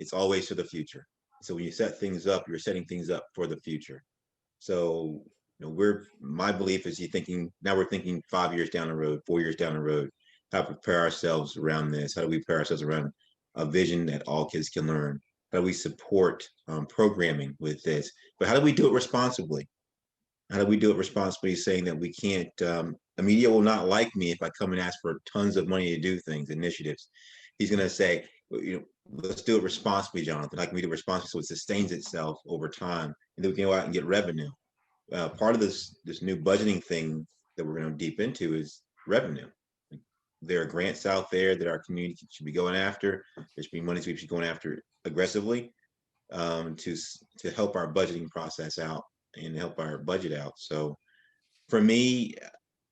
it's always to the future. So when you set things up, you're setting things up for the future. So, my belief is we're thinking 5 years down the road, 4 years down the road, how to prepare ourselves around this? How do we prepare ourselves around a vision that all kids can learn? How do we support programming with this? But how do we do it responsibly? How do we do it responsibly, saying that we can't, the media will not like me if I come and ask for tons of money to do things, initiatives. He's going to say, let's do it responsibly, Jonathan. How can we do it responsibly so it sustains itself over time? And then we can go out and get revenue. Part of this new budgeting thing that we're going to deep into is revenue. There are grants out there that our community should be going after. There should be money we should be going after aggressively to help our budgeting process out and help our budget out. So for me,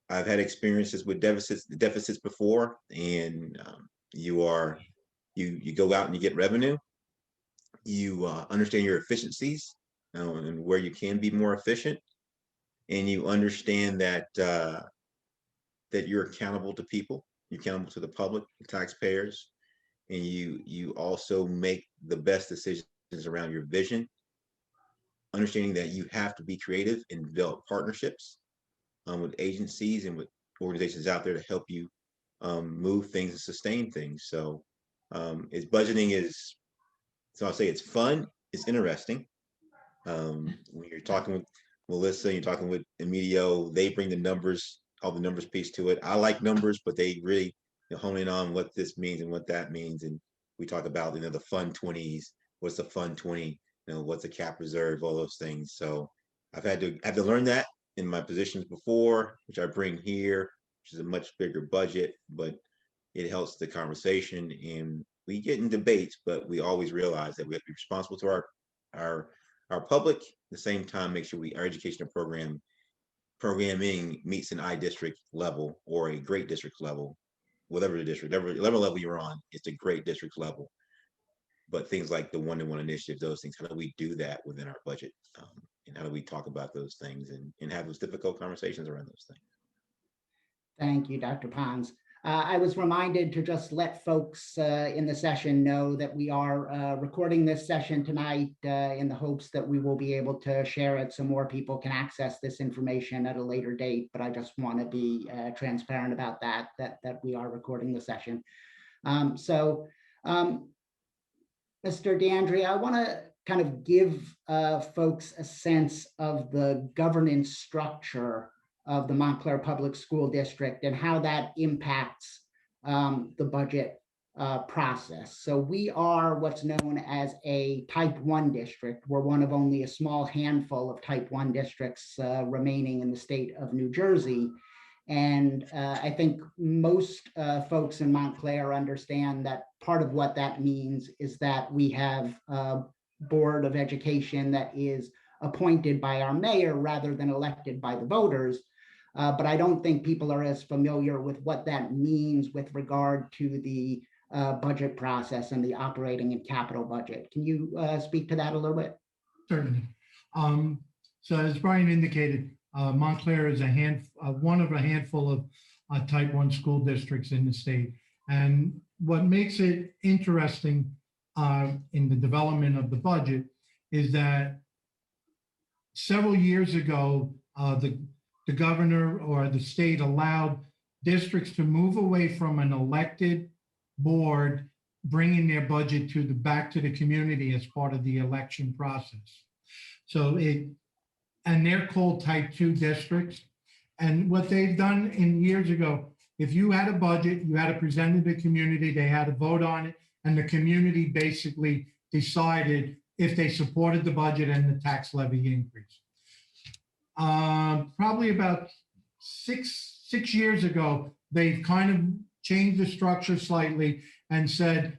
I've had experiences with deficits before, and you go out and you get revenue. You understand your efficiencies and where you can be more efficient, and you understand that that you're accountable to people, you're accountable to the public, the taxpayers, and you also make the best decisions around your vision, understanding that you have to be creative and develop partnerships with agencies and with organizations out there to help you move things and sustain things. So so I'll say it's fun, it's interesting. When you're talking with Melissa, you're talking with Emilio, they bring the numbers, all the numbers piece to it. I like numbers, but they really hone in on what this means and what that means. And we talk about, the fund 20s, what's the fund 20, what's the cap reserve, all those things. So I've had to learn that in my positions before, which I bring here, which is a much bigger budget, but it helps the conversation. And we get in debates, but we always realize that we have to be responsible to our public. At the same time, make sure our educational programming meets an I district level or a great district level, whatever level you're on, it's a great district level. But things like the one-to-one initiative, those things, how do we do that within our budget? And how do we talk about those things and have those difficult conversations around those things? Thank you, Dr. Pons. I was reminded to just let folks in the session know that we are recording this session tonight in the hopes that we will be able to share it so more people can access this information at a later date. But I just want to be transparent about that we are recording the session. Mr. DeAndrea, I want to kind of give folks a sense of the governance structure of the Montclair Public School District and how that impacts the budget process. So we are what's known as a type 1 district. We're one of only a small handful of type 1 districts remaining in the state of New Jersey. And I think most folks in Montclair understand that part of what that means is that we have a Board of Education that is appointed by our mayor rather than elected by the voters. But I don't think people are as familiar with what that means with regard to the budget process and the operating and capital budget. Can you speak to that a little bit? Certainly. So as Brian indicated, Montclair is one of a handful of type 1 school districts in the state. And what makes it interesting in the development of the budget is that several years ago, the governor or the state allowed districts to move away from an elected board, bringing their budget back to the community as part of the election process. So and they're called type 2 districts. And what they've done in years ago, if you had a budget, you had to present it to the community, they had to vote on it, and the community basically decided if they supported the budget and the tax levy increase. Probably about six years ago, they've kind of changed the structure slightly and said,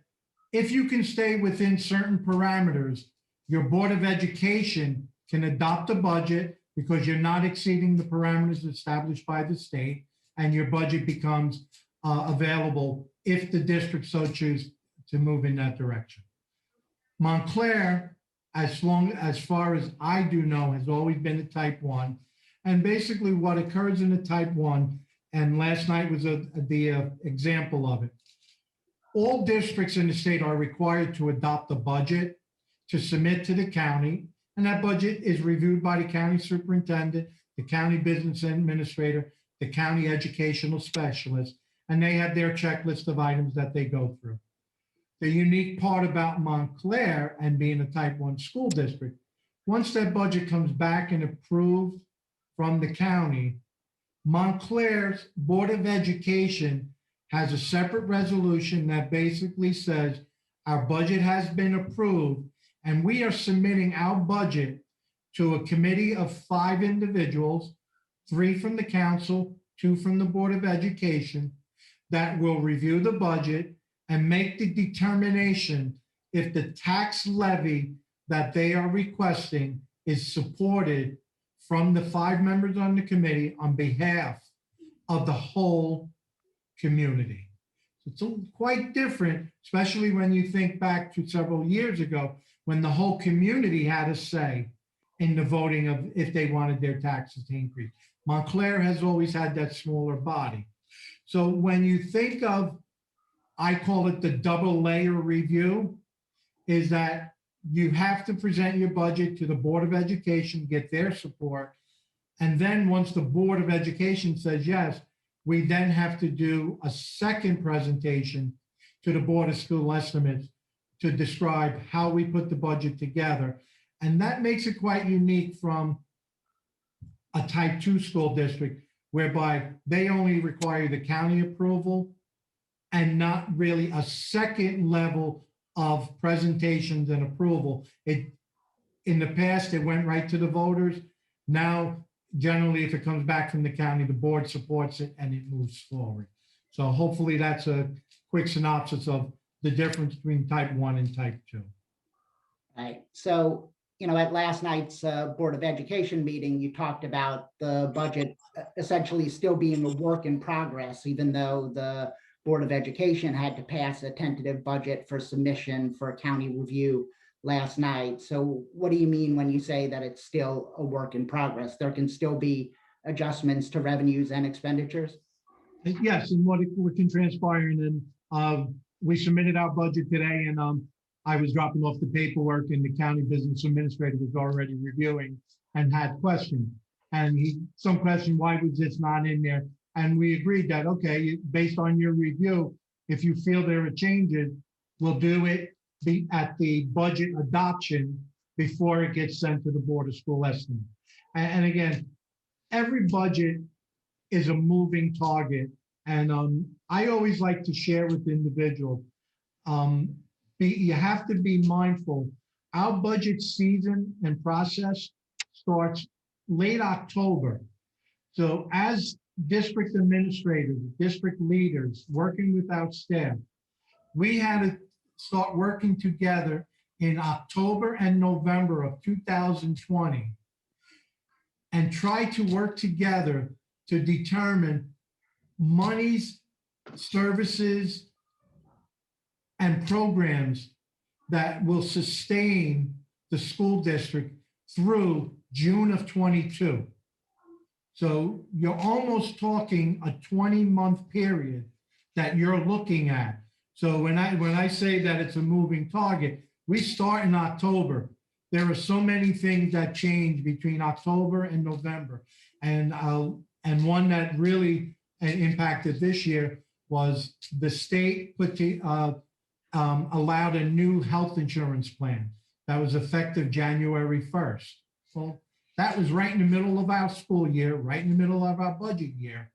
if you can stay within certain parameters, your Board of Education can adopt a budget because you're not exceeding the parameters established by the state, and your budget becomes available if the district so chooses to move in that direction. Montclair, as far as I do know, has always been a type 1. And basically what occurs in a type 1, and last night was the example of it. all districts in the state are required to adopt a budget to submit to the county, and that budget is reviewed by the county superintendent, the county business administrator, the county educational specialist, and they have their checklist of items that they go through. The unique part about Montclair and being a type 1 school district, once that budget comes back and approved from the county, Montclair's Board of Education has a separate resolution that basically says our budget has been approved and we are submitting our budget to a committee of 5 individuals, 3 from the council, 2 from the Board of Education, that will review the budget and make the determination if the tax levy that they are requesting is supported from the 5 members on the committee on behalf of the whole community. It's quite different, especially when you think back to several years ago when the whole community had a say in the voting of if they wanted their taxes to increase. Montclair has always had that smaller body. So when you think of, I call it the double layer review, is that you have to present your budget to the Board of Education, get their support. And then once the Board of Education says yes, we then have to do a second presentation to the Board of School Estimates to describe how we put the budget together. And that makes it quite unique from a type 2 school district, whereby they only require the county approval and not really a second level of presentations and approval. In the past, it went right to the voters. Now, generally, if it comes back from the county, the board supports it and it moves forward. So hopefully that's a quick synopsis of the difference between type 1 and type 2. Right. So, at last night's Board of Education meeting, you talked about the budget essentially still being a work in progress, even though the Board of Education had to pass a tentative budget for submission for county review last night. So what do you mean when you say that it's still a work in progress? There can still be adjustments to revenues and expenditures? Yes, and what can transpire, and then we submitted our budget today, and I was dropping off the paperwork, and the county business administrator was already reviewing and had questions. And some question, why was this not in there? And we agreed that, okay, based on your review, if you feel there are changes, we'll do it at the budget adoption before it gets sent to the Board of School Estimates. And again, every budget is a moving target. And I always like to share with individuals, you have to be mindful. Our budget season and process starts late October. So as district administrators, district leaders, working with our staff, we had to start working together in October and November of 2020 and try to work together to determine monies, services, and programs that will sustain the school district through June of 22. So you're almost talking a 20-month period that you're looking at. So when I say that it's a moving target, we start in October. There are so many things that change between October and November. And one that really impacted this year was the state allowed a new health insurance plan that was effective January 1st. So that was right in the middle of our school year, right in the middle of our budget year.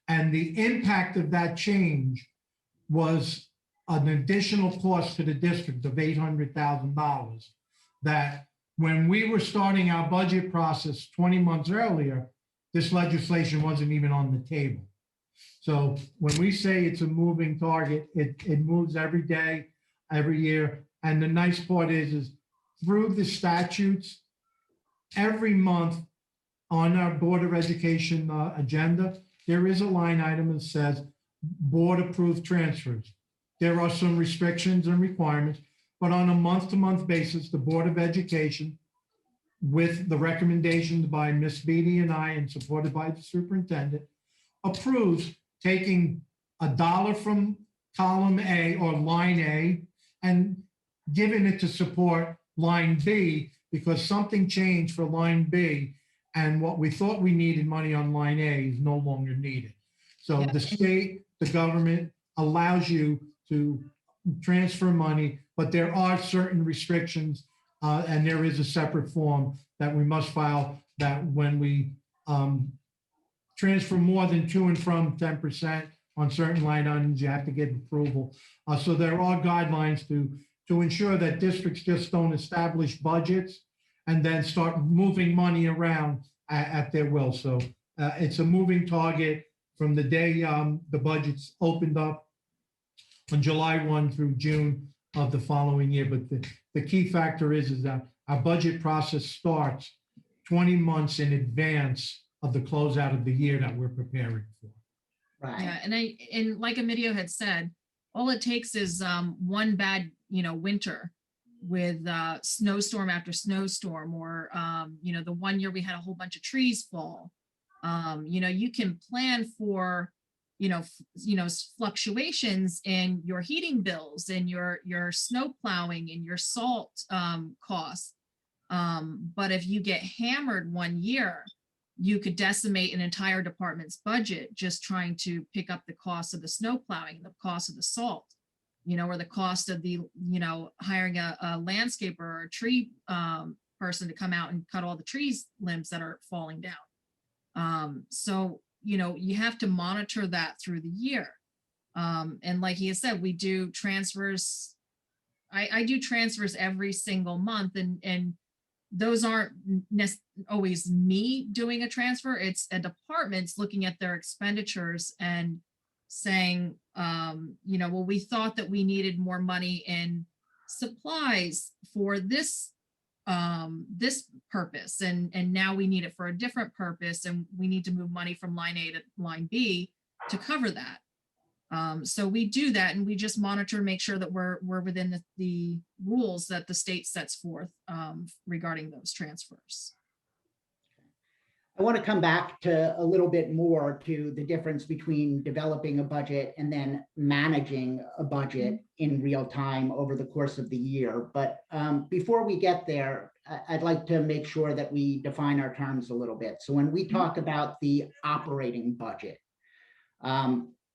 And the impact of that change was an additional cost to the district of $800,000 that when we were starting our budget process 20 months earlier, this legislation wasn't even on the table. So when we say it's a moving target, it moves every day, every year. And the nice part is through the statutes, every month on our Board of Education agenda, there is a line item that says board approved transfers. There are some restrictions and requirements, but on a month-to-month basis, the Board of Education, with the recommendations by Ms. Beatty and I, and supported by the superintendent, approves taking $1 from column A or line A and giving it to support line B because something changed for line B, and what we thought we needed money on line A is no longer needed. So Yeah. the state, the government allows you to transfer money, but there are certain restrictions, and there is a separate form that we must file that when we transfer more than to and from 10% on certain line items, you have to get approval. So there are guidelines to ensure that districts just don't establish budgets and then start moving money around at their will. So it's a moving target from the day the budget's opened up on July 1 through June of the following year. But the key factor is that our budget process starts 20 months in advance of the closeout of the year that we're preparing for. Right. Yeah, and like Emilio had said, all it takes is one bad, winter with snowstorm after snowstorm, or the one year we had a whole bunch of trees fall. You can plan for fluctuations in your heating bills and your snow plowing and your salt costs. But if you get hammered one year, you could decimate an entire department's budget just trying to pick up the cost of the snow plowing, the cost of the salt, or the cost of the, hiring a landscaper or a tree person to come out and cut all the trees limbs that are falling down. So, you have to monitor that through the year. And like he has said, we do transfers. I do transfers every single month, and those aren't always me doing a transfer. It's a department's looking at their expenditures and saying, well, we thought that we needed more money in supplies for this purpose, and now we need it for a different purpose, and we need to move money from line A to line B to cover that. So we do that, and we just monitor, make sure that we're within the rules that the state sets forth regarding those transfers. I want to come back to a little bit more to the difference between developing a budget and then managing a budget in real time over the course of the year. But before we get there, I'd like to make sure that we define our terms a little bit. So when we talk about the operating budget,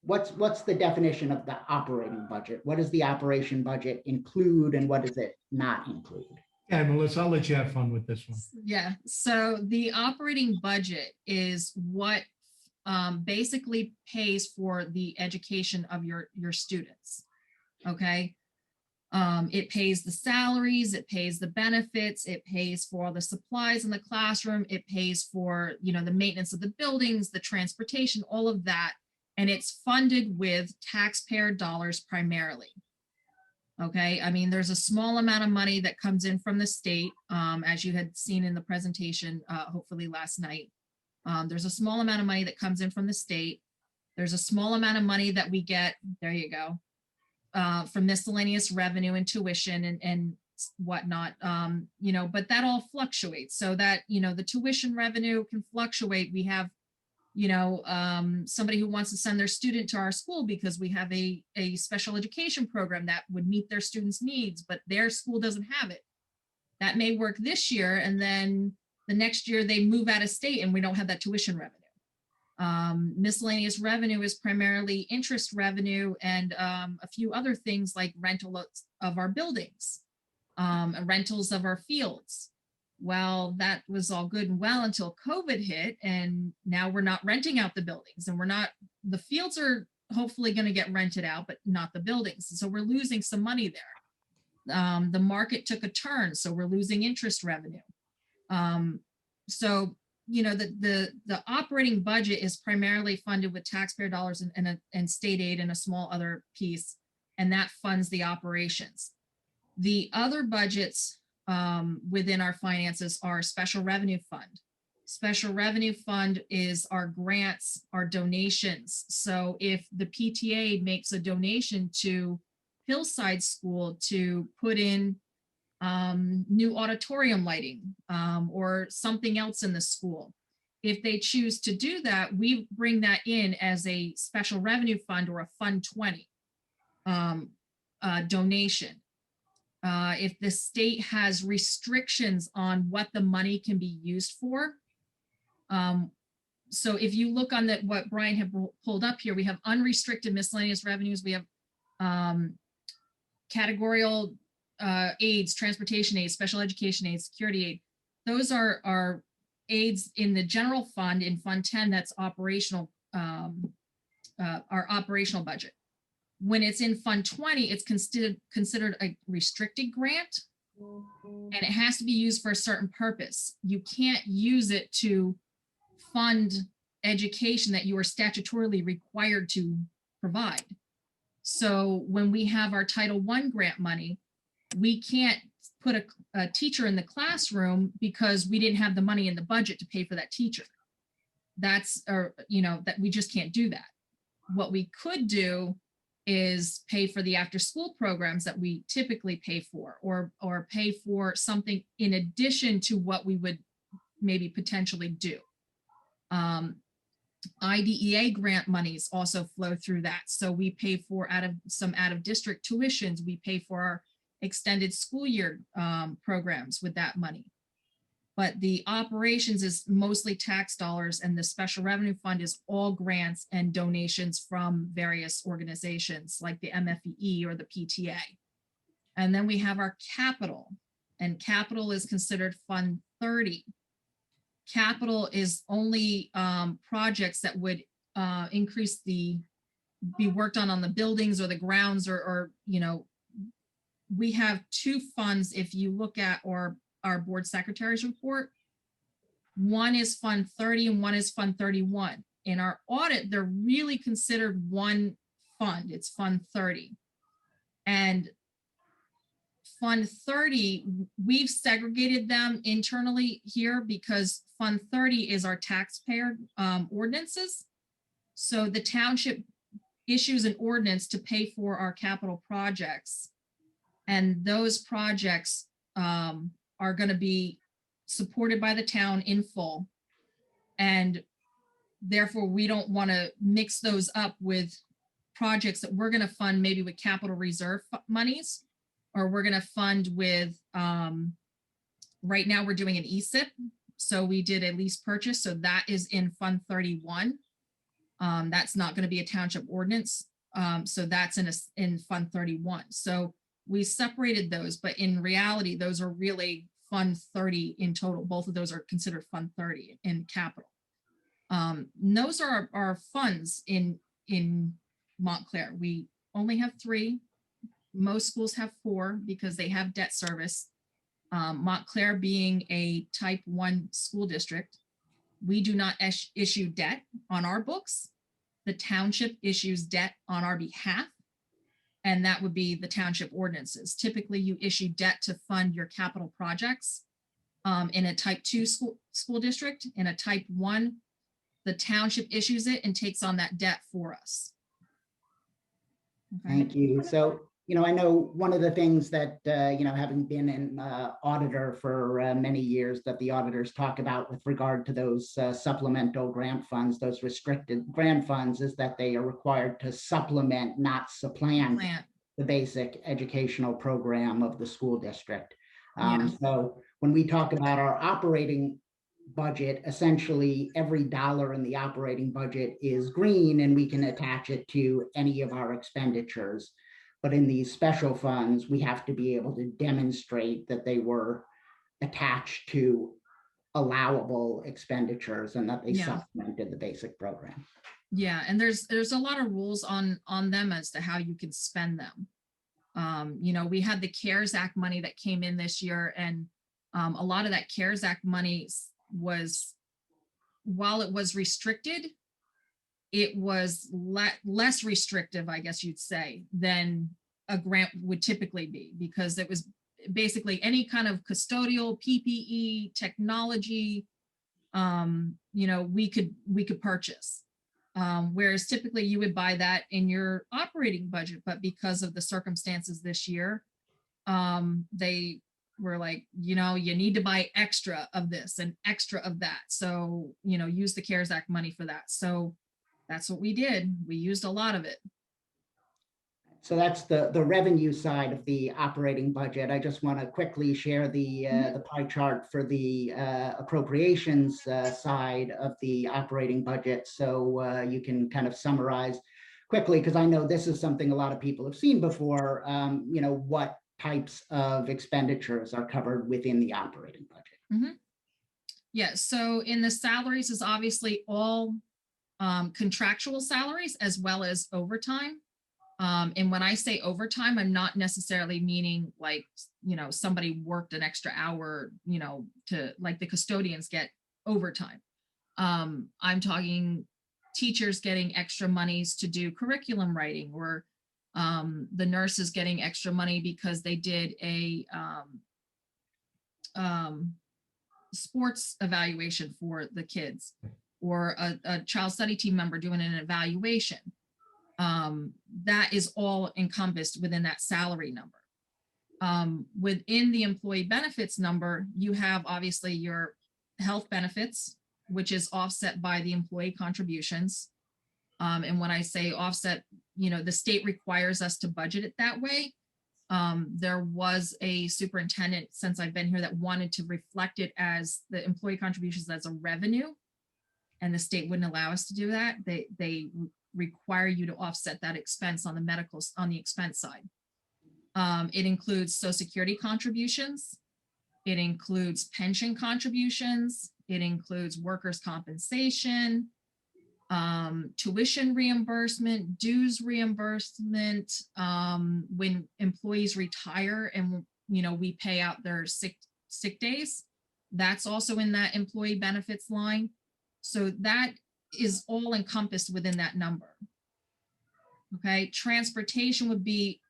what's the definition of the operating budget? What does the operation budget include, and what does it not include? Yeah, Melissa, I'll let you have fun with this one. Yeah, so the operating budget is what basically pays for the education of your students, okay? It pays the salaries, it pays the benefits, it pays for the supplies in the classroom, it pays for, the maintenance of the buildings, the transportation, all of that. And it's funded with taxpayer dollars primarily. Okay, I mean, there's a small amount of money that comes in from the state, as you had seen in the presentation, hopefully last night. There's a small amount of money that comes in from the state. There's a small amount of money that we get, there you go, from miscellaneous revenue and tuition and whatnot, but that all fluctuates. So that, the tuition revenue can fluctuate. We have somebody who wants to send their student to our school because we have a special education program that would meet their students' needs, but their school doesn't have it. That may work this year, and then the next year they move out of state and we don't have that tuition revenue. Miscellaneous revenue is primarily interest revenue and a few other things like rental of our buildings, rentals of our fields. Well, that was all good and well until COVID hit, and now we're not renting out the buildings, and the fields are hopefully going to get rented out, but not the buildings. So we're losing some money there. The market took a turn, so we're losing interest revenue. So, the operating budget is primarily funded with taxpayer dollars and state aid and a small other piece, and that funds the operations. The other budgets within our finances are special revenue fund. Special revenue fund is our grants, our donations. So if the PTA makes a donation to Hillside School to put in new auditorium lighting or something else in the school, if they choose to do that, we bring that in as a special revenue fund or a Fund 20. donation. If the state has restrictions on what the money can be used for. So if you look on what Brian had pulled up here, we have unrestricted miscellaneous revenues. We have categorical aids, transportation aids, special education aids, security aid. Those are aids in the general fund, in Fund 10, that's operational, our operational budget. When it's in Fund 20, it's considered a restricted grant, and it has to be used for a certain purpose. You can't use it to fund education that you are statutorily required to provide. So when we have our Title I grant money, we can't put a teacher in the classroom because we didn't have the money in the budget to pay for that teacher. That's, that we just can't do that. What we could do is pay for the after school programs that we typically pay for, or pay for something in addition to what we would maybe potentially do. IDEA grant monies also flow through that. So we pay for out of district tuitions, we pay for our extended school year programs with that money. But the operations is mostly tax dollars, and the special revenue fund is all grants and donations from various organizations like the MFEE or the PTA. And then we have our capital, and capital is considered Fund 30. Capital is only projects that would be worked on the buildings or the grounds, or we have two funds. If you look at our board secretary's report, one is Fund 30 and one is Fund 31. In our audit, they're really considered one fund. It's Fund 30. And Fund 30, we've segregated them internally here because Fund 30 is our taxpayer ordinances. So the township issues an ordinance to pay for our capital projects. And those projects are going to be supported by the town in full. And therefore, we don't want to mix those up with projects that we're going to fund maybe with capital reserve monies, or we're going to fund with, right now we're doing an ESIP. So we did a lease purchase. So that is in Fund 31. That's not going to be a township ordinance. So that's in Fund 31. So we separated those, but in reality, those are really Fund 30 in total. Both of those are considered Fund 30 in capital. Those are our funds in Montclair. We only have 3. Most schools have 4 because they have debt service. Montclair being a type 1 school district, we do not issue debt on our books. The township issues debt on our behalf, and that would be the township ordinances. Typically, you issue debt to fund your capital projects. In a type 2 school district. In a type 1, the township issues it and takes on that debt for us. Okay. Thank you. So, I know one of the things that, having been an auditor for many years, that the auditors talk about with regard to those supplemental grant funds, those restricted grant funds, is that they are required to supplement, not supplant the basic educational program of the school district. So when we talk about our operating budget, essentially every dollar in the operating budget is green, and we can attach it to any of our expenditures. But in these special funds, we have to be able to demonstrate that they were attached to allowable expenditures and that they supplemented the basic program. Yeah, and there's a lot of rules on them as to how you can spend them. We had the CARES Act money that came in this year, and a lot of that CARES Act money was, while it was restricted, it was less restrictive, I guess you'd say, than a grant would typically be, because it was basically any kind of custodial, PPE, technology, we could purchase. Whereas typically you would buy that in your operating budget, but because of the circumstances this year, they were like, you need to buy extra of this and extra of that. So, use the CARES Act money for that. So that's what we did. We used a lot of it. So that's the revenue side of the operating budget. I just want to quickly share the pie chart for the appropriations side of the operating budget. So you can kind of summarize quickly, because I know this is something a lot of people have seen before, what types of expenditures are covered within the operating budget. Mm-hmm. Yeah, so in the salaries is obviously all contractual salaries as well as overtime. And when I say overtime, I'm not necessarily meaning like, somebody worked an extra hour, to like the custodians get overtime. I'm talking teachers getting extra monies to do curriculum writing, or the nurses getting extra money because they did a sports evaluation for the kids, or a child study team member doing an evaluation. That is all encompassed within that salary number. Within the employee benefits number, you have obviously your health benefits, which is offset by the employee contributions. And when I say offset, the state requires us to budget it that way. There was a superintendent since I've been here that wanted to reflect it as the employee contributions as a revenue, and the state wouldn't allow us to do that. They require you to offset that expense on the expense side. It includes Social Security contributions. It includes pension contributions. It includes workers' compensation, tuition reimbursement, dues reimbursement, when employees retire and, we pay out their sick days. That's also in that employee benefits line. So that is all encompassed within that number. Okay, transportation would be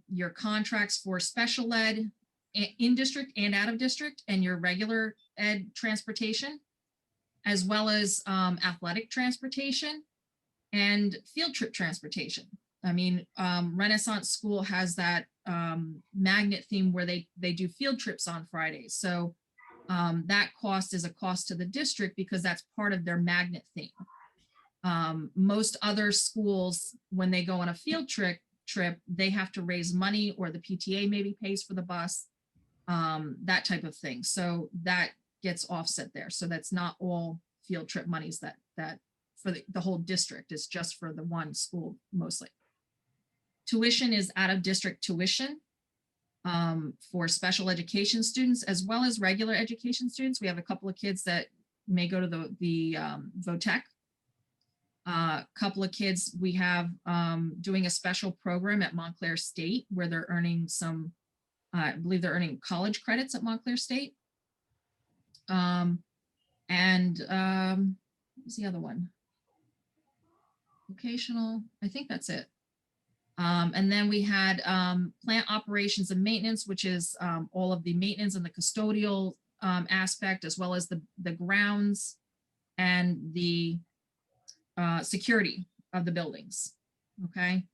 your contracts for special ed in district and out of district, and your regular ed transportation, as well as athletic transportation and field trip transportation. I mean, Renaissance School has that magnet theme where they do field trips on Fridays. So that cost is a cost to the district because that's part of their magnet theme. Most other schools, when they go on a field trip, they have to raise money, or the PTA maybe pays for the bus, that type of thing. So that gets offset there. So that's not all field trip monies that for the whole district. Is just for the one school mostly. Tuition is out of district tuition for special education students as well as regular education students. We have a couple of kids that may go to the VOTEC. A couple of kids we have doing a special program at Montclair State where they're earning some, I believe they're earning college credits at Montclair State. What was the other one? Vocational, I think that's it. And then we had plant operations and maintenance, which is all of the maintenance and the custodial aspect, as well as the grounds and the security of the buildings. Okay.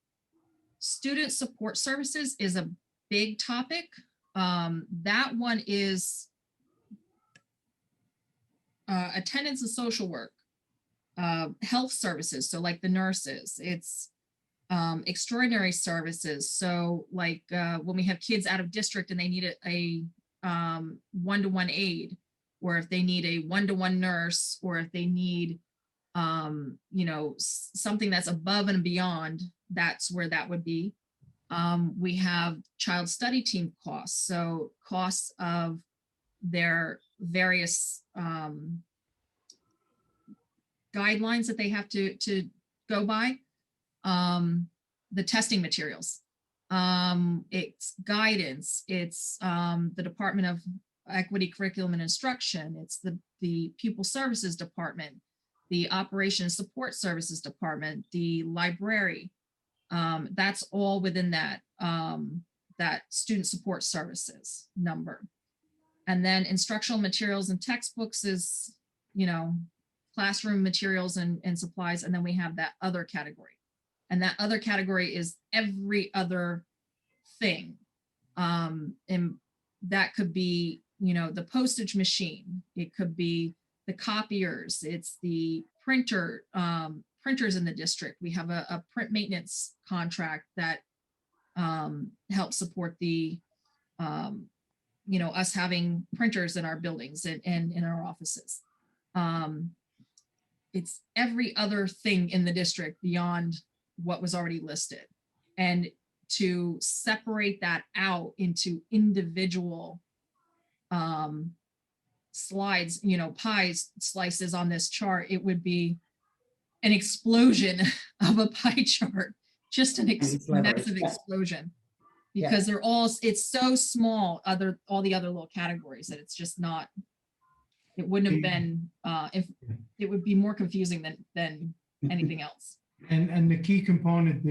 Student support services is a big topic. That one is attendance and social work, health services. So like the nurses, it's extraordinary services. So like when we have kids out of district and they need a one-to-one aid, or if they need a one-to-one nurse, or if they need something that's above and beyond, that's where that would be. We have child study team costs. So costs of their various guidelines that they have to go by. The testing materials, it's guidance, it's the Department of Equity, Curriculum and Instruction, it's the Pupil Services Department, the Operations Support Services Department, the library. That's all within that student support services number. And then instructional materials and textbooks is, classroom materials and supplies. And then we have that other category. And that other category is every other thing. And that could be, the postage machine. It could be the copiers. It's the printers in the district. We have a print maintenance contract that helps support the, us having printers in our buildings and in our offices. It's every other thing in the district beyond what was already listed. And to separate that out into individual slides, pie slices on this chart, it would be an explosion of a pie chart, just an massive explosion, because it's so small, all the other little categories, that it's just not, it wouldn't have been, if it would be more confusing than anything else. And the key component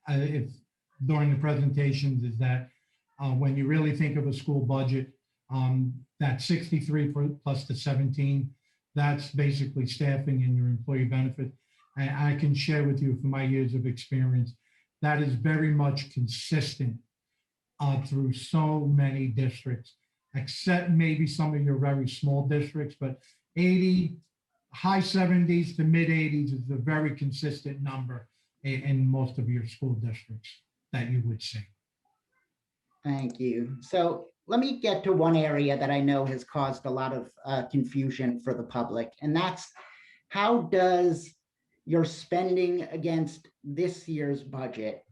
if during the presentations is that when you really think of a school budget, that 63 plus the 17, that's basically staffing and your employee benefit. And I can share with you from my years of experience, that is very much consistent through so many districts, except maybe some of your very small districts, but 80, high 70s to mid 80s is a very consistent number in most of your school districts that you would see. Thank you. So let me get to one area that I know has caused a lot of confusion for the public, and that's how does your spending against this year's budget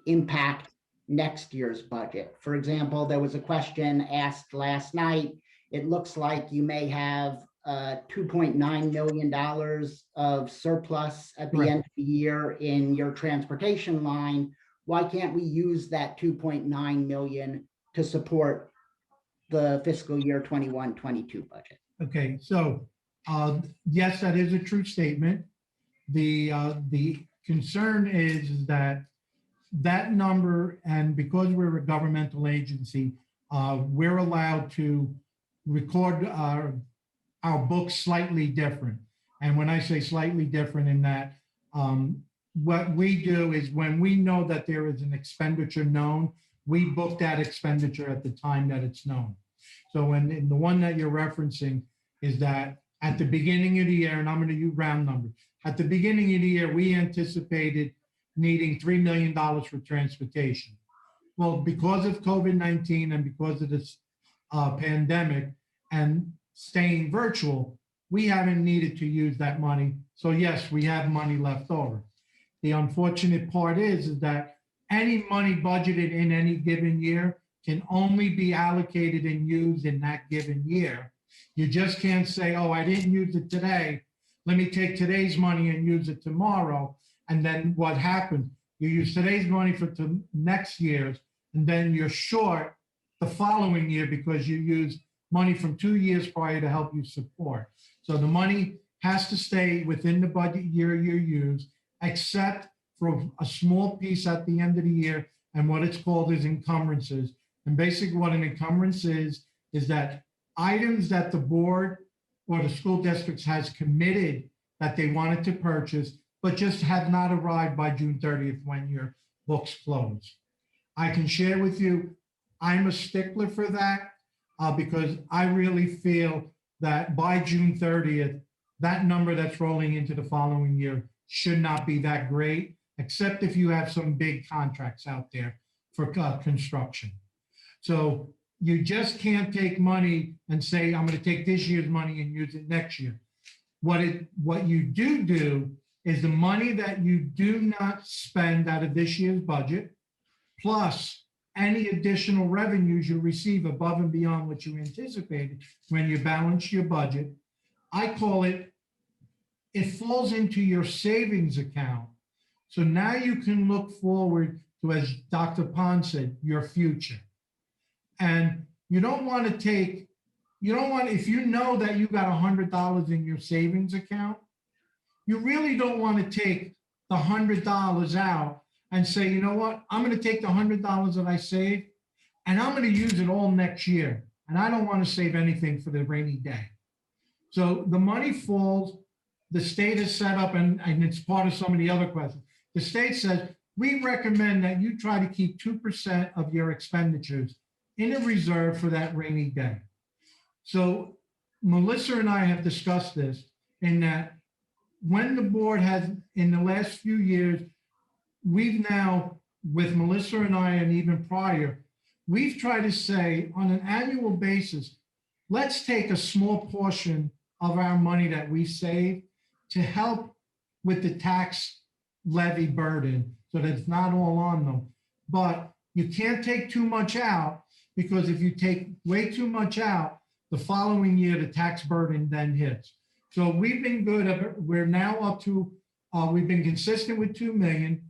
impact next year's budget? For example, there was a question asked last night. It looks like you may have $2.9 million of surplus at the end of the year in your transportation line. Why can't we use that 2.9 million to support the fiscal year 21-22 budget? Okay, so yes, that is a true statement. The concern is that number, and because we're a governmental agency, we're allowed to record our books slightly different. And when I say slightly different in that, what we do is when we know that there is an expenditure known, we book that expenditure at the time that it's known. So when in the one that you're referencing is that at the beginning of the year, and I'm going to use round numbers, at the beginning of the year, we anticipated needing $3 million for transportation. Well, because of COVID-19 and because of this pandemic and staying virtual, we haven't needed to use that money. So yes, we have money left over. The unfortunate part is that any money budgeted in any given year can only be allocated and used in that given year. You just can't say, oh, I didn't use it today. Let me take today's money and use it tomorrow. And then what happens? You use today's money for next year's, and then you're short the following year because you use money from 2 years prior to help you support. So the money has to stay within the budget year you use, except for a small piece at the end of the year, and what it's called is encumbrances. And basically what an encumbrance is that items that the board or the school districts has committed that they wanted to purchase, but just had not arrived by June 30th when your books close. I can share with you, I'm a stickler for that because I really feel that by June 30th, that number that's rolling into the following year should not be that great, except if you have some big contracts out there for construction. So you just can't take money and say, I'm going to take this year's money and use it next year. What you do is the money that you do not spend out of this year's budget, plus any additional revenues you receive above and beyond what you anticipated when you balance your budget. I call it falls into your savings account. So now you can look forward to, as Dr. Pond said, your future. And you don't want to take, if you know that you got $100 in your savings account, you really don't want to take the $100 out and say, you know what, I'm going to take the $100 that I saved and I'm going to use it all next year. And I don't want to save anything for the rainy day. So the money falls, the state is set up, and it's part of some of the other questions. The state says, we recommend that you try to keep 2% of your expenditures in a reserve for that rainy day. So Melissa and I have discussed this in that when the board has, in the last few years, we've now, with Melissa and I, and even prior, we've tried to say on an annual basis, let's take a small portion of our money that we save to help with the tax levy burden so that it's not all on them. But you can't take too much out, because if you take way too much out, the following year, the tax burden then hits. So we've been good. We're now up to, we've been consistent with 2 million.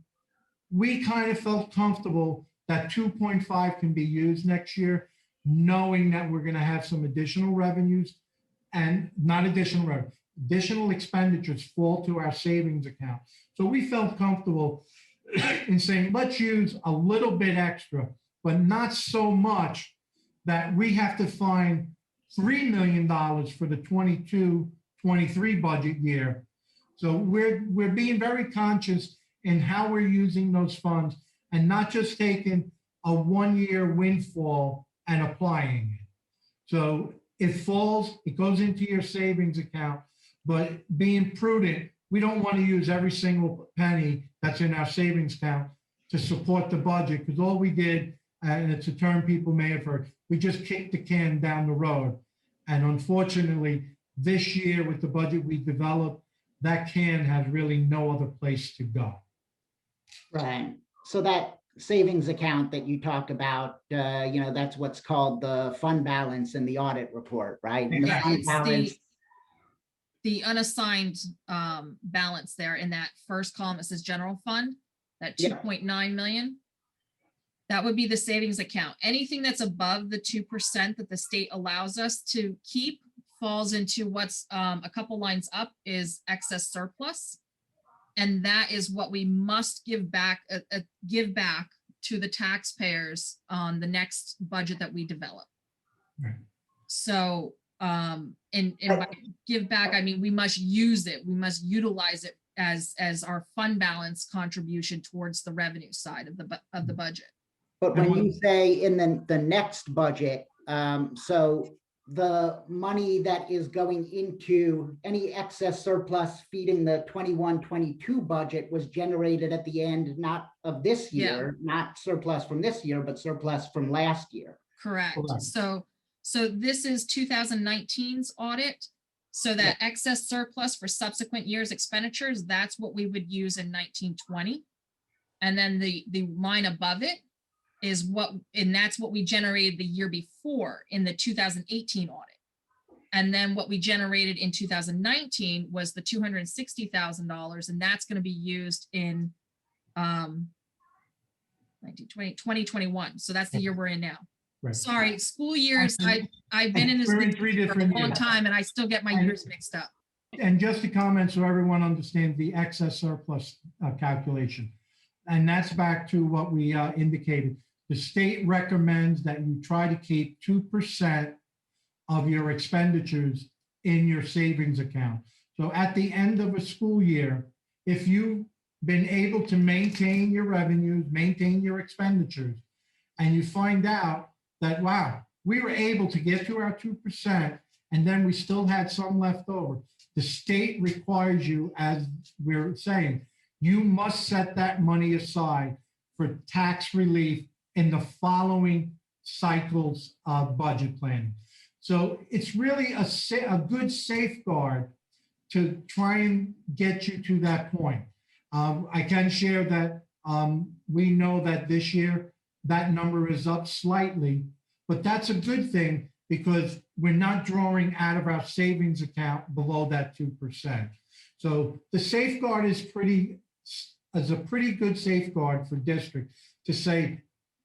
We kind of felt comfortable that 2.5 can be used next year, knowing that we're going to have some additional revenues and not additional revenue, additional expenditures fall to our savings account. So we felt comfortable in saying, let's use a little bit extra, but not so much that we have to find $3 million for the 22-23 budget year. So we're being very conscious in how we're using those funds and not just taking a one-year windfall and applying it. So it falls, it goes into your savings account, but being prudent, we don't want to use every single penny that's in our savings account to support the budget, because all we did, and it's a term people may have heard, we just kicked the can down the road. And unfortunately, this year with the budget we developed, that can has really no other place to go. Right. So that savings account that you talk about, that's what's called the fund balance in the audit report, right? And the Yeah, fund it's balance, the unassigned balance there in that first column. It says general fund, that Yeah. 2.9 million. That would be the savings account. Anything that's above the 2% that the state allows us to keep falls into what's a couple lines up is excess surplus. And that is what we must give back to the taxpayers on the next budget that we develop. Right. So, and by give back, I mean, we must use it. We must utilize it as our fund balance contribution towards the revenue side of the budget. but when you say in the next budget, so the money that is going into any excess surplus feeding the 21-22 budget was generated at the end, not of this year, not surplus from this year, but surplus from last year. Correct. So this is 2019's audit. So that excess surplus for subsequent years expenditures, that's what we would use in 1920. And then the line above it is and that's what we generated the year before in the 2018 audit. And then what we generated in 2019 was the $260,000, and that's going to be used in 2021. So that's the year we're in now. Right. Sorry, school years. I've been in this We're in business 3 for a different long years. time, and I still get my years mixed up. And just to comment so everyone understands the excess surplus calculation. And that's back to what we indicated. The state recommends that you try to keep 2% of your expenditures in your savings account. So at the end of a school year, if you've been able to maintain your revenues, maintain your expenditures, and you find out that, wow, we were able to get to our 2%, and then we still had some left over, the state requires you, as we're saying, you must set that money aside for tax relief in the following cycles of budget planning. So it's really a good safeguard to try and get you to that point. I can share that we know that this year that number is up slightly, but that's a good thing because we're not drawing out of our savings account below that 2%. So the safeguard is a pretty good safeguard for district to say,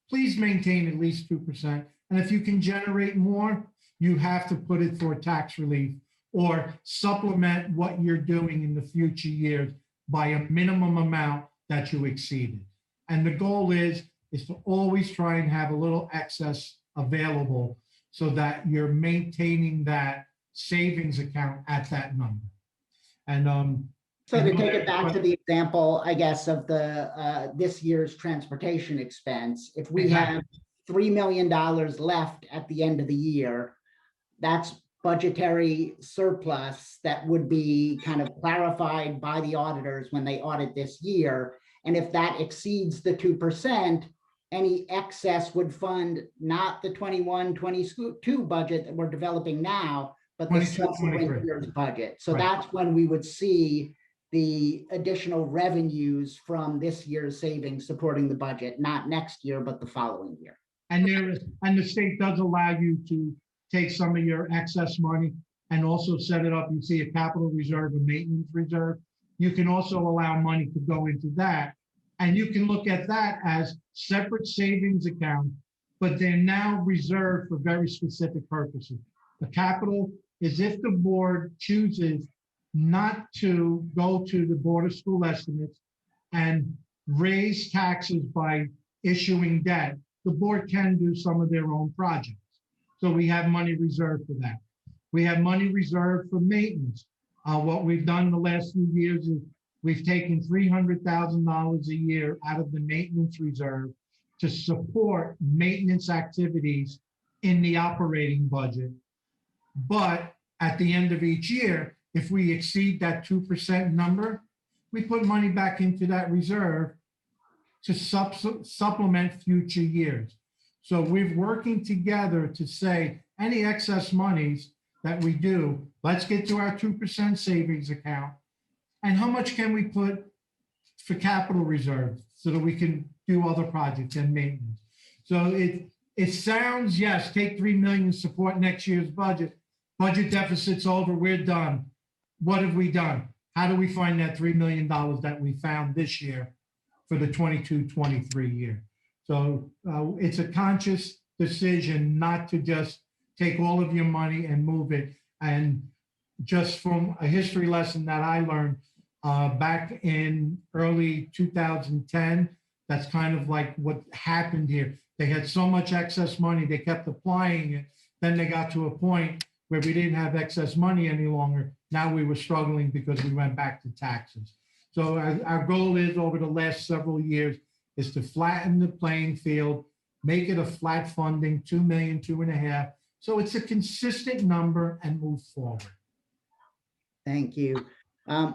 please maintain at least 2%. And if you can generate more, you have to put it for tax relief or supplement what you're doing in the future years by a minimum amount that you exceeded. And the goal is to always try and have a little excess available so that you're maintaining that savings account at that number. And so to take it back to the example, I guess, of the this year's transportation expense, if we have $3 million left at the end of the year, that's budgetary surplus that would be kind of clarified by the auditors when they audit this year. And if that exceeds the 2%, any excess would fund not the 21-22 budget that we're developing now, but the 22, subsequent 23. year's budget. So Right. that's when we would see the additional revenues from this year's savings supporting the budget, not next year, but the following year. And the state does allow you to take some of your excess money and also set it up. You see a capital reserve, a maintenance reserve. You can also allow money to go into that. And you can look at that as separate savings accounts, but they're now reserved for very specific purposes. The capital is if the board chooses not to go to the Board of School Estimates and raise taxes by issuing debt, the board can do some of their own projects. So we have money reserved for that. We have money reserved for maintenance. What we've done the last few years is we've taken $300,000 a year out of the maintenance reserve to support maintenance activities in the operating budget. But at the end of each year, if we exceed that 2% number, we put money back into that reserve to supplement future years. So we're working together to say any excess monies that we do, let's get to our 2% savings account. And how much can we put for capital reserve so that we can do other projects and maintenance? So it sounds, yes, take 3 million, support next year's budget. Budget deficit's over, we're done. What have we done? How do we find that $3 million that we found this year for the 22-23 year? So it's a conscious decision not to just take all of your money and move it. And just from a history lesson that I learned back in early 2010, that's kind of like what happened here. They had so much excess money, they kept applying it. Then they got to a point where we didn't have excess money any longer. Now we were struggling because we went back to taxes. So our goal is over the last several years is to flatten the playing field, make it a flat funding, 2 million, 2.5. So it's a consistent number and move forward. Thank you.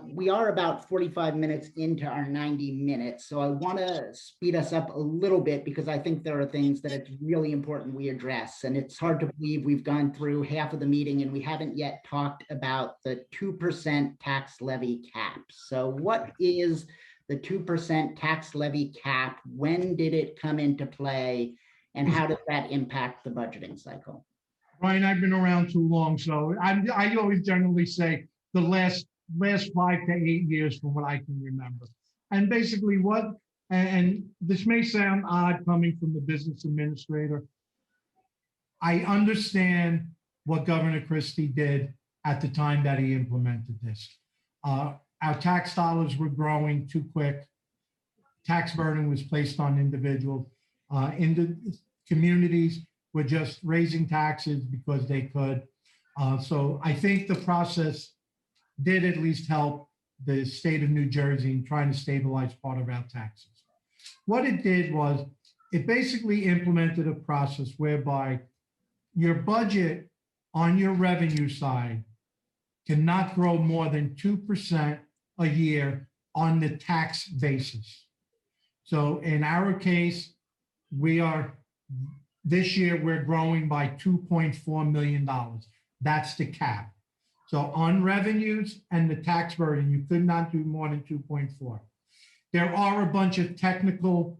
We are about 45 minutes into our 90 minutes, so I want to speed us up a little bit because I think there are things that it's really important we address. And it's hard to believe we've gone through half of the meeting and we haven't yet talked about the 2% tax levy cap. So what is the 2% tax levy cap? When did it come into play? And how does that impact the budgeting cycle? Brian, I've been around too long, so I always generally say the last 5 to 8 years from what I can remember. And basically and this may sound odd coming from the business administrator, I understand what Governor Christie did at the time that he implemented this. Our tax dollars were growing too quick. Tax burden was placed on individuals. In the communities were just raising taxes because they could. So I think the process did at least help the state of New Jersey in trying to stabilize part of our taxes. What it did was it basically implemented a process whereby your budget on your revenue side cannot grow more than 2% a year on the tax basis. So in our case, this year we're growing by $2.4 million. That's the cap. So on revenues and the tax burden, you could not do more than 2.4. There are a bunch of technical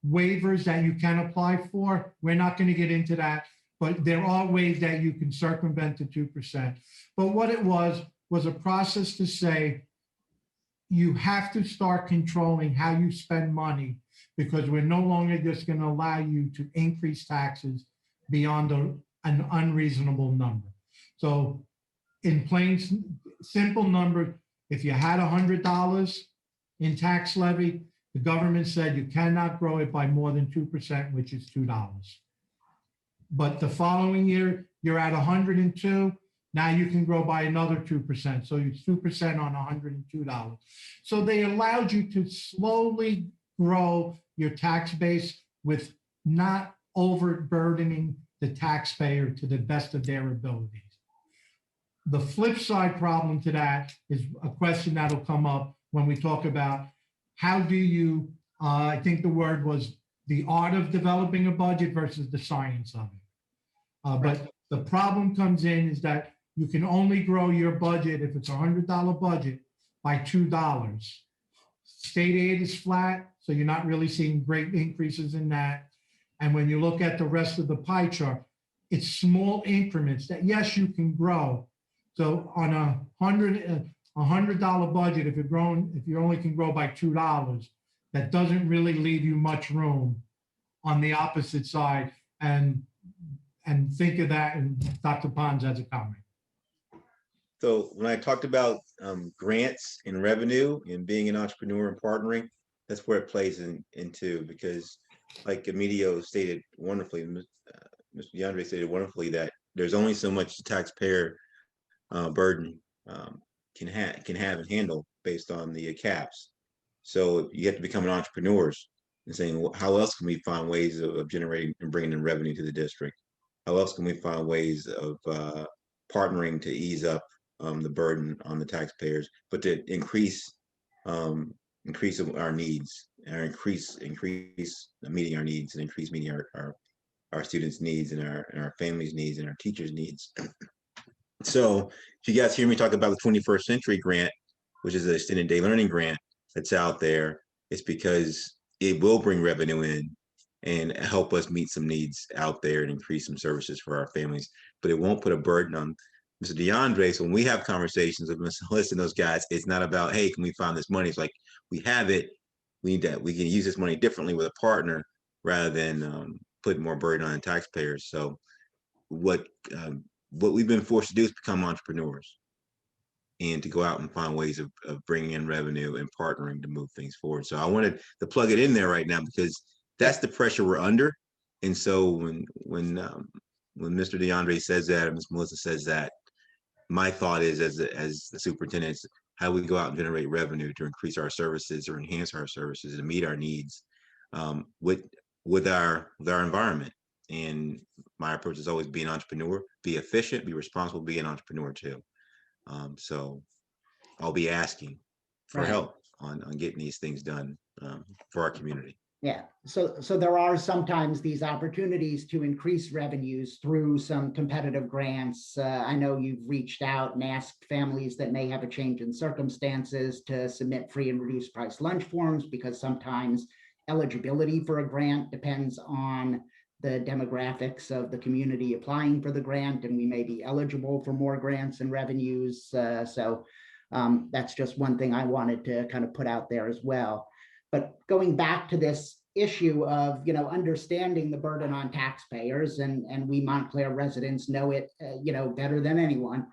waivers that you can apply for. We're not going to get into that, but there are ways that you can circumvent the 2%. But what it was a process to say, you have to start controlling how you spend money because we're no longer just going to allow you to increase taxes beyond an unreasonable number. So in plain, simple number, if you had $100 in tax levy, the government said you cannot grow it by more than 2%, which is $2. But the following year, you're at 102. Now you can grow by another 2%. So it's 2% on $102. So they allowed you to slowly grow your tax base with not overburdening the taxpayer to the best of their abilities. the flip side problem to that is a question that'll come up when we talk about how do you, I think the word was the art of developing a budget versus the science of it. But the problem comes in is that you can only grow your budget if it's $100 budget by $2. State aid is flat, so you're not really seeing great increases in that. And when you look at the rest of the pie chart, it's small increments that, yes, you can grow. So on a $100 budget, if you only can grow by $2, that doesn't really leave you much room on the opposite side. And think of that, and Dr. Pons has a comment. So when I talked about grants and revenue and being an entrepreneur and partnering, that's where it plays into, because like Emilio stated wonderfully, Mr. DeAndre stated wonderfully, that there's only so much the taxpayer burden can have and handle based on the caps. So you have to become an entrepreneur and saying, well, how else can we find ways of generating and bringing in revenue to the district? How else can we find ways of partnering to ease up the burden on the taxpayers, but to increase our needs, or increase meeting our needs, and increase meeting our students' needs, and our families' needs, and our teachers' needs. So if you guys hear me talk about the 21st Century Grant, which is an extended day learning grant that's out there, it's because it will bring revenue in and help us meet some needs out there and increase some services for our families, but it won't put a burden on Mr. DeAndre. So when we have conversations with Mr. List and those guys, it's not about, hey, can we find this money? It's like, we have it, we can use this money differently with a partner rather than putting more burden on the taxpayers. So what we've been forced to do is become entrepreneurs and to go out and find ways of bringing in revenue and partnering to move things forward. So I wanted to plug it in there right now, because that's the pressure we're under. And so when Mr. DeAndre says that, and Ms. Melissa says that, my thought is, as the superintendent, how we go out and generate revenue to increase our services or enhance our services and meet our needs with our environment. And my approach is always be an entrepreneur, be efficient, be responsible, be an entrepreneur too. So I'll be asking for help on getting these things done for our community. Yeah, so there are sometimes these opportunities to increase revenues through some competitive grants. I know you've reached out and asked families that may have a change in circumstances to submit free and reduced price lunch forms, because sometimes eligibility for a grant depends on the demographics of the community applying for the grant, and we may be eligible for more grants and revenues. So that's just one thing I wanted to kind of put out there as well. But going back to this issue of, understanding the burden on taxpayers, and we Montclair residents know it, better than anyone.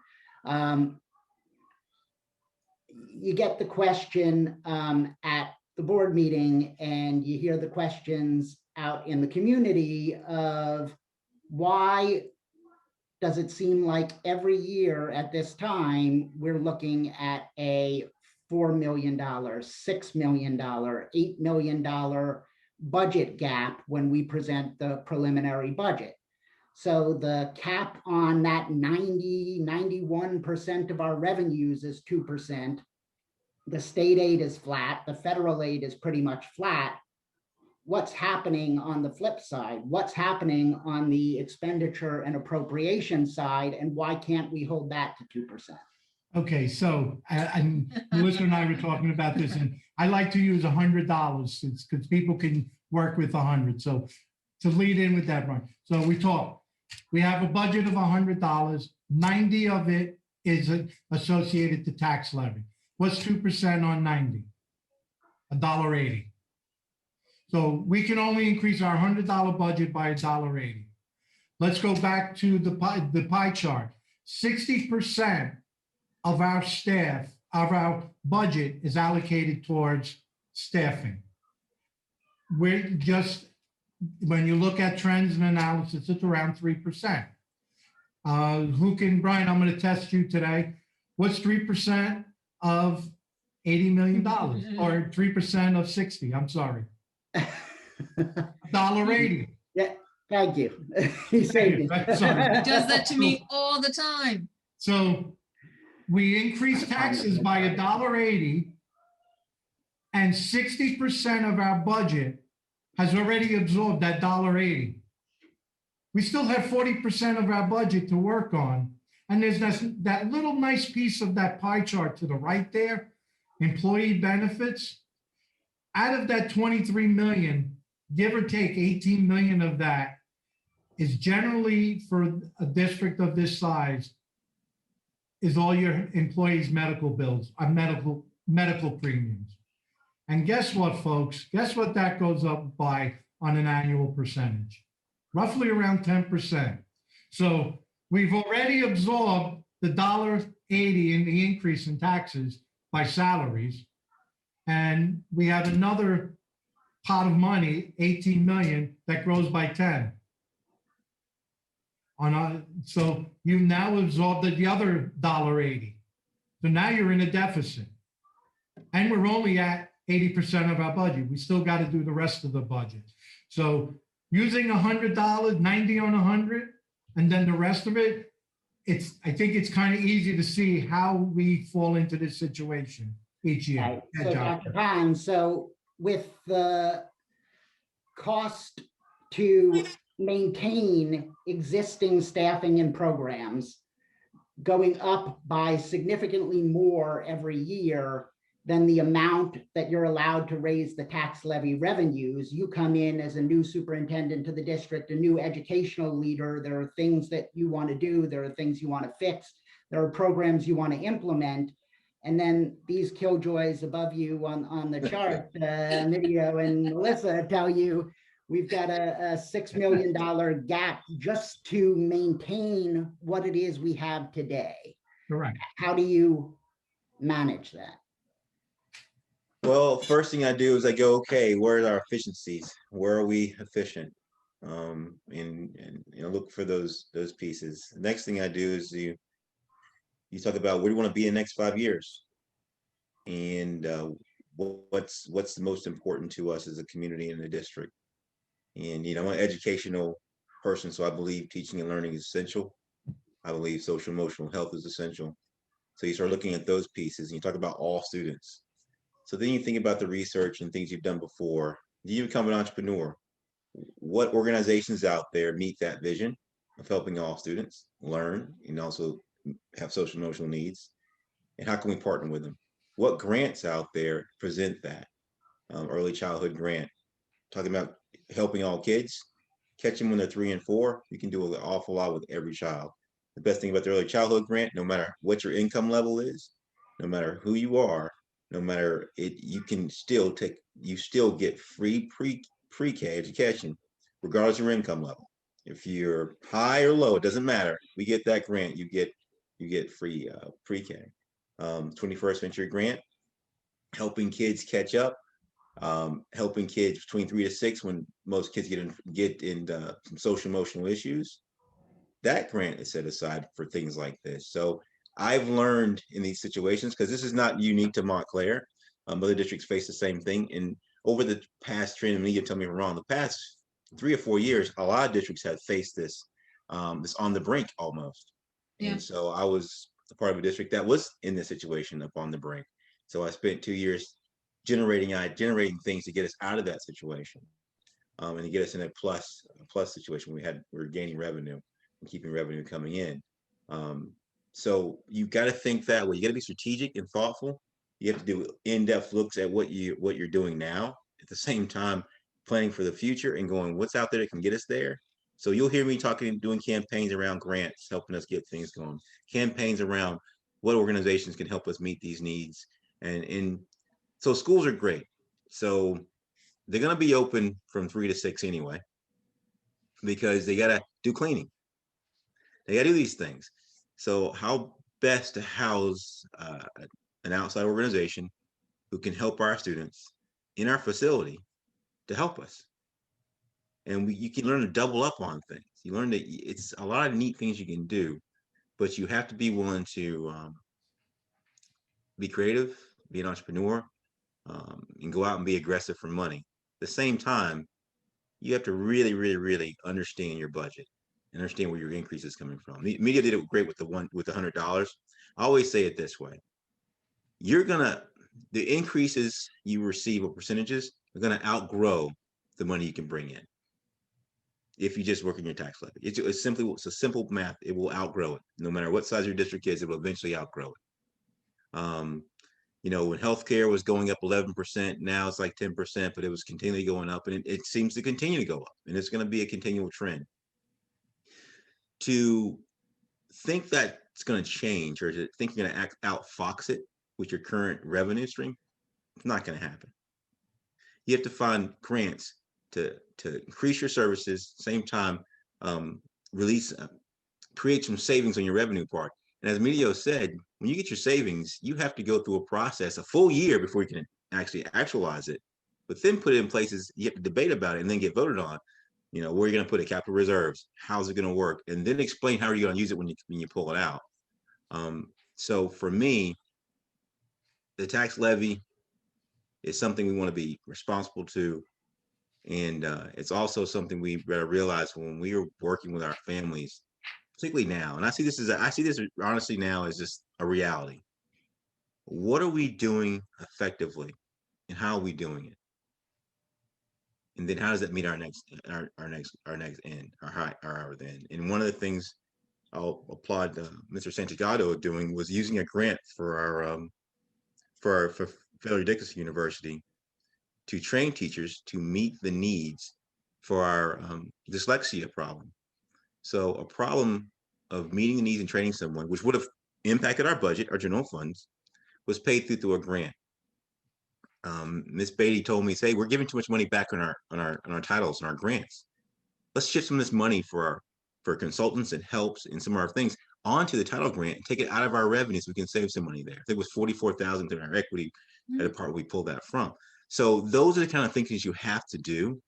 You get the question at the board meeting, and you hear the questions out in the community of, why does it seem like every year at this time we're looking at a $4 million, $6 million, $8 million budget gap when we present the preliminary budget? So the cap on that 91% of our revenues is 2%. The state aid is flat. The federal aid is pretty much flat. What's happening on the flip side? What's happening on the expenditure and appropriation side? And why can't we hold that to 2%? Okay, so and Melissa and I were talking about this, and I like to use $100 because people can work with 100. So to lead in with that, Brian. So we have a budget of $100. 90 of it is associated to tax levy. What's 2% on 90? $1.80. So we can only increase our $100 budget by $1.80. Let's go back to the pie chart. 60% of our staff, of our budget, is allocated towards staffing. We're just, when you look at trends and analysis, it's around 3%. Brian, I'm going to test you today. What's 3% of $80 million, or 3% of 60? I'm sorry. $1.80. Yeah, thank you. He saved me. Sorry. He does that to me all the time. So we increased taxes by $1.80, and 60% of our budget has already absorbed that $1.80. We still have 40% of our budget to work on. And there's that little nice piece of that pie chart to the right there, employee benefits. Out of that 23 million, give or take 18 million of that is generally, for a district of this size, is all your employees' medical bills, medical premiums. And guess what, folks? Guess what that goes up by on an annual percentage? Roughly around 10%. So we've already absorbed the $1.80 in the increase in taxes by salaries. And we have another pot of money, 18 million, that grows by 10. So you now absorbed the other $1.80. So now you're in a deficit. And we're only at 80% of our budget. We still got to do the rest of the budget. So using $100, 90 on 100, and then the rest of it, I think it's kind of easy to see how we fall into this situation each year. Right. Yeah, So John. Dr. Pine, so with the cost to maintain existing staffing and programs going up by significantly more every year than the amount that you're allowed to raise the tax levy revenues, you come in as a new superintendent to the district, a new educational leader. There are things that you want to do. There are things you want to fix. There are programs you want to implement. And then these killjoys above you on the chart, Nidio and Melissa, tell you we've got a $6 million gap just to maintain what it is we have today. Correct. How do you manage that? Well, first thing I do is I go, okay, where are our efficiencies? Where are we efficient? And look for those pieces. The next thing I do is you talk about where do you want to be in the next 5 years, and what's the most important to us as a community in the district. And I'm an educational person, so I believe teaching and learning is essential. I believe social emotional health is essential. So you start looking at those pieces, and you talk about all students. So then you think about the research and things you've done before. You become an entrepreneur. What organizations out there meet that vision of helping all students learn and also have social emotional needs? And how can we partner with them? What grants out there present that? Early childhood grant, talking about helping all kids, catch them when they're 3 and 4. You can do an awful lot with every child. The best thing about the early childhood grant, no matter what your income level is, no matter who you are, no matter it, you still get free pre-K education, regardless of your income level. If you're high or low, it doesn't matter. We get that grant, you get free pre-K. 21st Century Grant, helping kids catch up, helping kids between 3 to 6 when most kids get into some social emotional issues. That grant is set aside for things like this. So I've learned in these situations, because this is not unique to Montclair. Other districts face the same thing. And over the past trend, and you tell me if I'm wrong, the past 3 or 4 years, a lot of districts have faced this, this on the brink almost. Yeah. And so I was a part of a district that was in this situation up on the brink. So I spent 2 years generating things to get us out of that situation, and to get us in a plus situation. We were gaining revenue and keeping revenue coming in. So you got to think that way. You got to be strategic and thoughtful. You have to do in-depth looks at what you're doing now. At the same time, planning for the future and going, what's out there that can get us there. So you'll hear me doing campaigns around grants, helping us get things going. Campaigns around what organizations can help us meet these needs. And so schools are great. So they're going to be open from 3 to 6 anyway, because they got to do cleaning. They got to do these things. So how best to house an outside organization who can help our students in our facility to help us? And you can learn to double up on things. You learn that it's a lot of neat things you can do, but you have to be willing to be creative, be an entrepreneur, and go out and be aggressive for money. At the same time, you have to really, really, really understand your budget. and understand where your increase is coming from. Media did it great with the $100. I always say it this way: the increases you receive or percentages are gonna outgrow the money you can bring in if you just work in your tax levy. It's a simple math. It will outgrow it. No matter what size your district is, it will eventually outgrow it. When healthcare was going up 11%, now it's like 10%, but it was continually going up, and it seems to continue to go up, and it's going to be a continual trend. To think that it's going to change, or to think you're going to outfox it with your current revenue stream, it's not going to happen. You have to find grants to increase your services, same time create some savings on your revenue part. And as Medio said, when you get your savings, you have to go through a process, a full year before you can actually actualize it, but then put it in places you have to debate about it and then get voted on. Where you're going to put it, capital reserves, how's it going to work, and then explain how you're going to use it when you pull it out. So for me, the tax levy is something we want to be responsible to, and it's also something we better realize when we are working with our families, particularly now. And I see this honestly now as just a reality. What are we doing effectively, and how are we doing it? And then how does that meet our next end, our end? And one of the things I'll applaud Mr. Santagato doing was using a grant for Fairleigh Dickinson University to train teachers to meet the needs for our dyslexia problem. So a problem of meeting the needs and training someone, which would have impacted our budget, our general funds, was paid through a grant. Ms. Beatty told me, "Say, we're giving too much money back on our titles and our grants. Let's shift some of this money for consultants and helps and some of our things onto the title grant and take it out of our revenue so we can save some money there." I think it was 44,000 in our equity at a part we pulled that from. So those are the kind of things you have to do.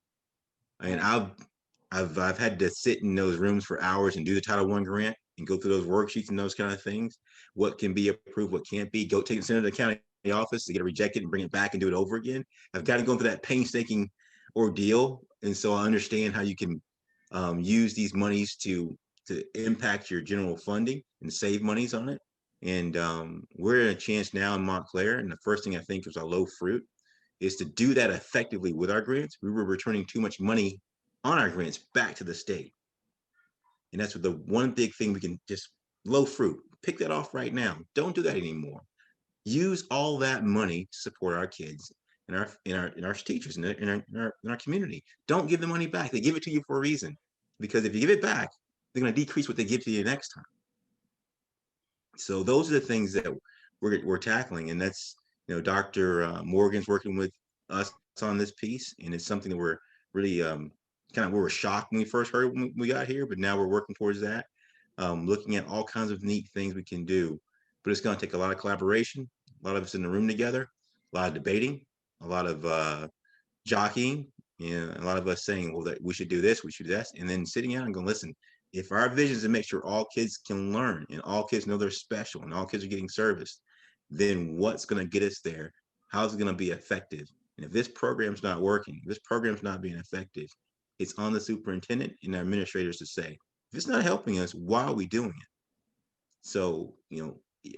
And I've had to sit in those rooms for hours and do the Title I grant and go through those worksheets and those kind of things. What can be approved, what can't be. Go take it to the county office to get it rejected and bring it back and do it over again. I've got to go through that painstaking ordeal, and so I understand how you can use these monies to impact your general funding and save monies on it. And we're in a chance now in Montclair, and the first thing I think is a low fruit is to do that effectively with our grants. We were returning too much money on our grants back to the state. And that's what the one big thing we can just low fruit, pick that off right now. Don't do that anymore. Use all that money to support our kids and our teachers in our community. Don't give the money back. They give it to you for a reason, because if you give it back, they're going to decrease what they give to you next time. So those are the things that we're tackling, and that's Dr. Morgan's working with us on this piece, and it's something that we're really we were shocked when we first heard when we got here, but now we're working towards that, looking at all kinds of neat things we can do. But it's going to take a lot of collaboration, a lot of us in the room together, a lot of debating, a lot of jockeying, and a lot of us saying, well, that we should do this, we should do that, and then sitting out and going, listen, if our vision is to make sure all kids can learn and all kids know they're special and all kids are getting serviced, then what's going to get us there? How's it going to be effective? And if this program's not working, if this program's not being effective, it's on the superintendent and our administrators to say, if it's not helping us, why are we doing it? So,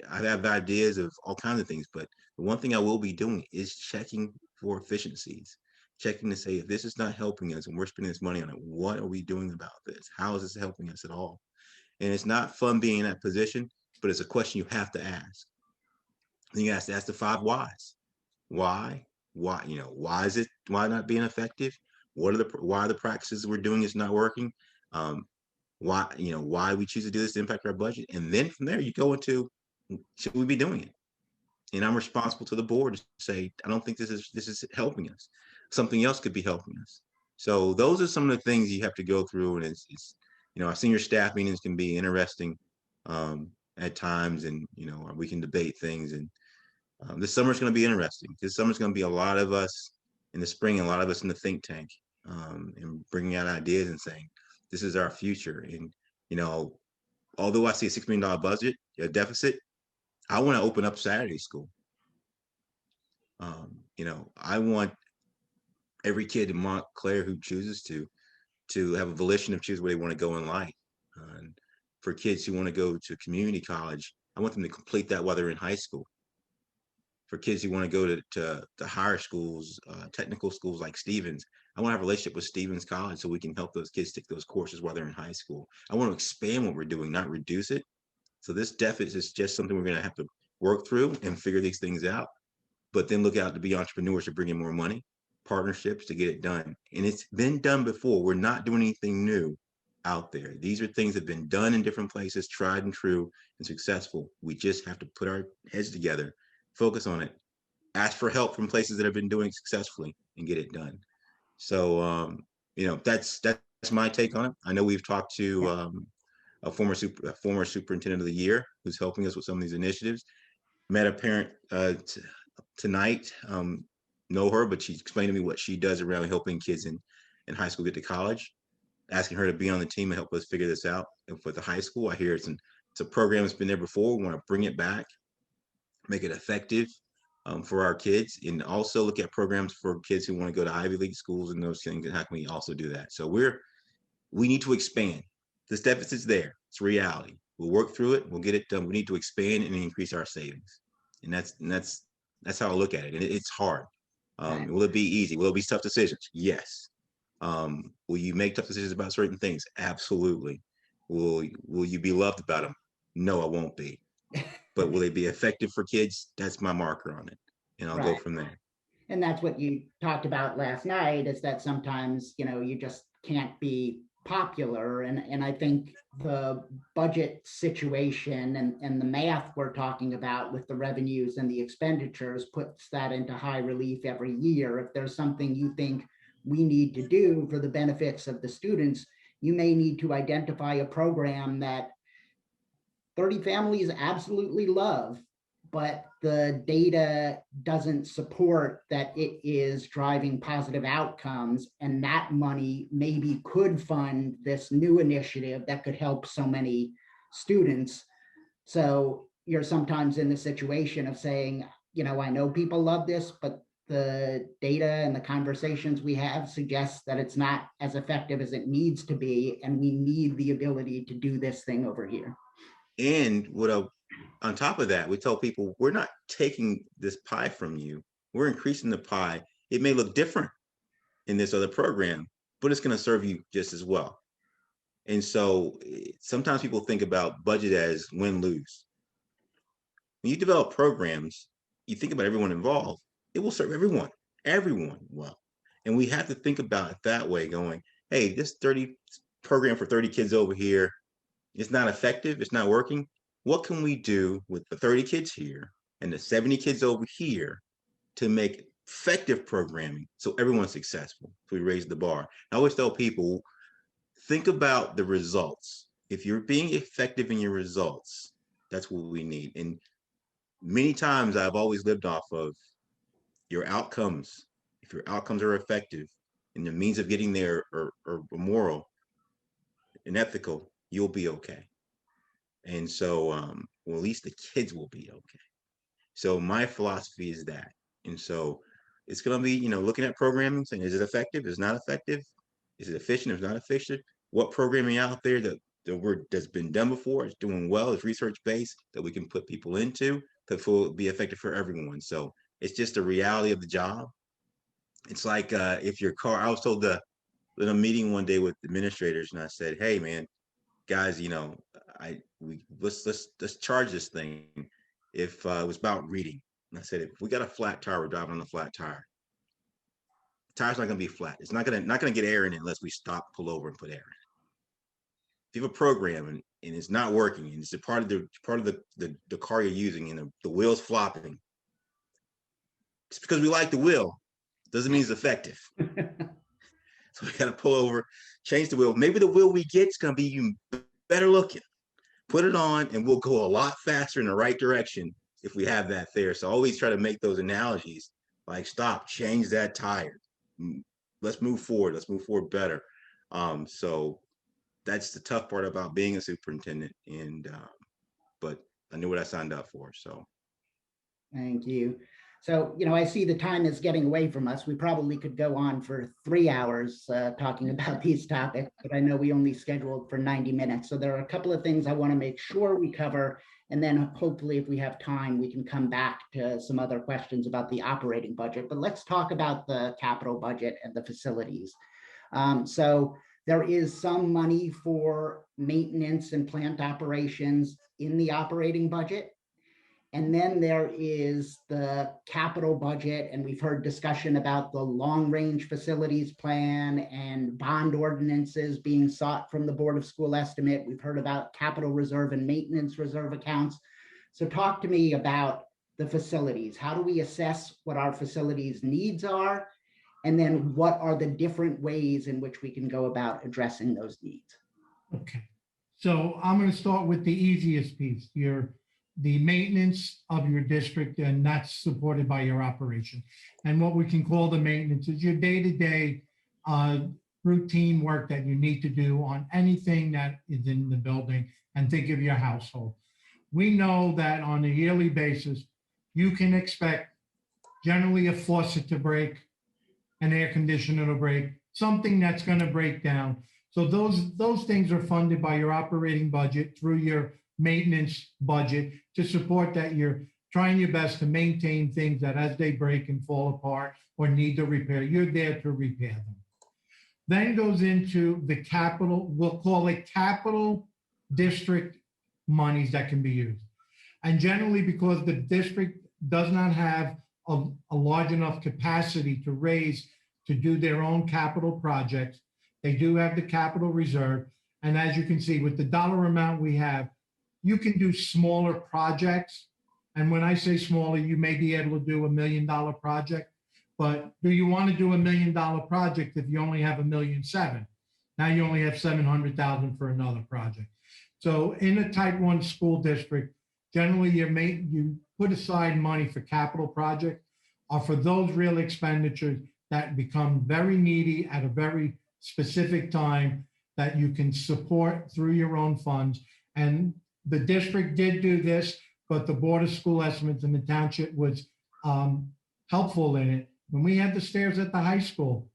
I have ideas of all kinds of things, but the one thing I will be doing is checking for efficiencies, checking to say, if this is not helping us and we're spending this money on it, what are we doing about this? How is this helping us at all? And it's not fun being in that position, but it's a question you have to ask. Then you have to ask the 5 whys. Why? Why is it, why not being effective? Why the practices we're doing is not working? Why we choose to do this to impact our budget? And then from there, you go into, should we be doing it? And I'm responsible to the board to say, I don't think this is helping us. Something else could be helping us. So those are some of the things you have to go through. And it's our senior staff meetings can be interesting at times, and we can debate things. And this summer's going to be interesting. This summer's going to be a lot of us in the spring, and a lot of us in the think tank, and bringing out ideas and saying, this is our future. And although I see a $6 million budget, a deficit, I want to open up Saturday school. I want every kid in Montclair who chooses to have a volition of choose where they want to go in life. And for kids who want to go to community college, I want them to complete that while they're in high school. For kids who want to go to higher schools, technical schools like Stevens, I want to have a relationship with Stevens College so we can help those kids take those courses while they're in high school. I want to expand what we're doing, not reduce it. So this deficit is just something we're going to have to work through and figure these things out, but then look out to be entrepreneurs to bring in more money, partnerships to get it done. And it's been done before. We're not doing anything new out there. These are things that have been done in different places, tried and true and successful. We just have to put our heads together, focus on it, ask for help from places that have been doing successfully and get it done. So, that's my take on it. I know we've talked to a former superintendent of the year who's helping us with some of these initiatives. Met a parent tonight, know her, but she explained to me what she does around helping kids in high school get to college, asking her to be on the team and help us figure this out. And for the high school, I hear it's a program that's been there before. We want to bring it back, make it effective for our kids, and also look at programs for kids who want to go to Ivy League schools and those things. And how can we also do that? So we need to expand. This deficit's there. It's reality. We'll work through it. We'll get it done. We need to expand and increase our savings. And that's how I look at it. And it's hard. Right. Will it be easy? Will it be tough decisions? Yes. Will you make tough decisions about certain things? Absolutely. Will you be loved about them? No, I won't be. But will they be effective for kids? That's my marker on it. And I'll go Right. from there. And that's what you talked about last night, is that sometimes, you just can't be popular. And I think the budget situation and the math we're talking about with the revenues and the expenditures puts that into high relief every year. If there's something you think we need to do for the benefits of the students, you may need to identify a program that 30 families absolutely love, but the data doesn't support that it is driving positive outcomes. And that money maybe could fund this new initiative that could help so many students. So you're sometimes in the situation of saying, I know people love this, but the data and the conversations we have suggest that it's not as effective as it needs to be. And we need the ability to do this thing over here. And on top of that, we tell people we're not taking this pie from you. We're increasing the pie. It may look different in this other program, but it's going to serve you just as well. And so sometimes people think about budget as win-lose. When you develop programs, you think about everyone involved. It will serve everyone well. And we have to think about it that way, going, hey, this 30 program for 30 kids over here, it's not effective, it's not working. What can we do with the 30 kids here and the 70 kids over here to make effective programming so everyone's successful? So we raise the bar. I always tell people, think about the results. If you're being effective in your results, that's what we need. And many times I've always lived off of your outcomes. If your outcomes are effective and the means of getting there are moral and ethical, you'll be okay. And so, well, at least the kids will be okay. So my philosophy is that. And so it's going to be, looking at programming, saying, is it effective? Is it not effective? Is it efficient? Is it not efficient? What programming out there that's been done before is doing well, is research based, that we can put people into to be effective for everyone. So it's just the reality of the job. It's like if your car, I was told in a meeting one day with administrators, and I said, hey man, guys, let's charge this thing. If it was about reading, and I said, if we got a flat tire, we're driving on a flat tire. The tire's not gonna be flat. It's not gonna get air in it unless we stop, pull over, and put air in it. If you have a program and it's not working, and it's a part of the car you're using, and the wheel's flopping, just because we like the wheel doesn't mean it's effective. So we got to pull over, change the wheel. Maybe the wheel we get is going to be even better looking. Put it on and we'll go a lot faster in the right direction if we have that there. So I always try to make those analogies, like stop, change that tire. Let's move forward. Let's move forward better. So that's the tough part about being a superintendent. But I knew what I signed up for. So. Thank you. So, I see the time is getting away from us. We probably could go on for 3 hours talking about these topics, but I know we only scheduled for 90 minutes. So there are a couple of things I want to make sure we cover. And then hopefully if we have time, we can come back to some other questions about the operating budget. But let's talk about the capital budget and the facilities. So there is some money for maintenance and plant operations in the operating budget. And then there is the capital budget, and we've heard discussion about the long-range facilities plan and bond ordinances being sought from the Board of School Estimate. We've heard about capital reserve and maintenance reserve accounts. So talk to me about the facilities. How do we assess what our facilities needs are? And then what are the different ways in which we can go about addressing those needs? Okay, so I'm going to start with the easiest piece, the maintenance of your district, and that's supported by your operation. And what we can call the maintenance is your day-to-day routine work that you need to do on anything that is in the building, and think of your household. We know that on a yearly basis, you can expect generally a faucet to break, an air conditioner to break, something that's going to break down. So those things are funded by your operating budget through your maintenance budget to support that you're trying your best to maintain things that as they break and fall apart or need to repair, you're there to repair them. Then goes into the capital, we'll call it capital district monies that can be used. And generally, because the district does not have a large enough capacity to raise to do their own capital projects, they do have the capital reserve. And as you can see, with the dollar amount we have, you can do smaller projects. And when I say smaller, you may be able to do $1 million project, but do you want to do $1 million project if you only have $1.7 million? Now you only have 700,000 for another project. So in a type 1 school district, generally you put aside money for capital projects or for those real expenditures that become very needy at a very specific time that you can support through your own funds. And the district did do this, but the Board of School Estimates in the township was helpful in it. When we had the stairs at the high school,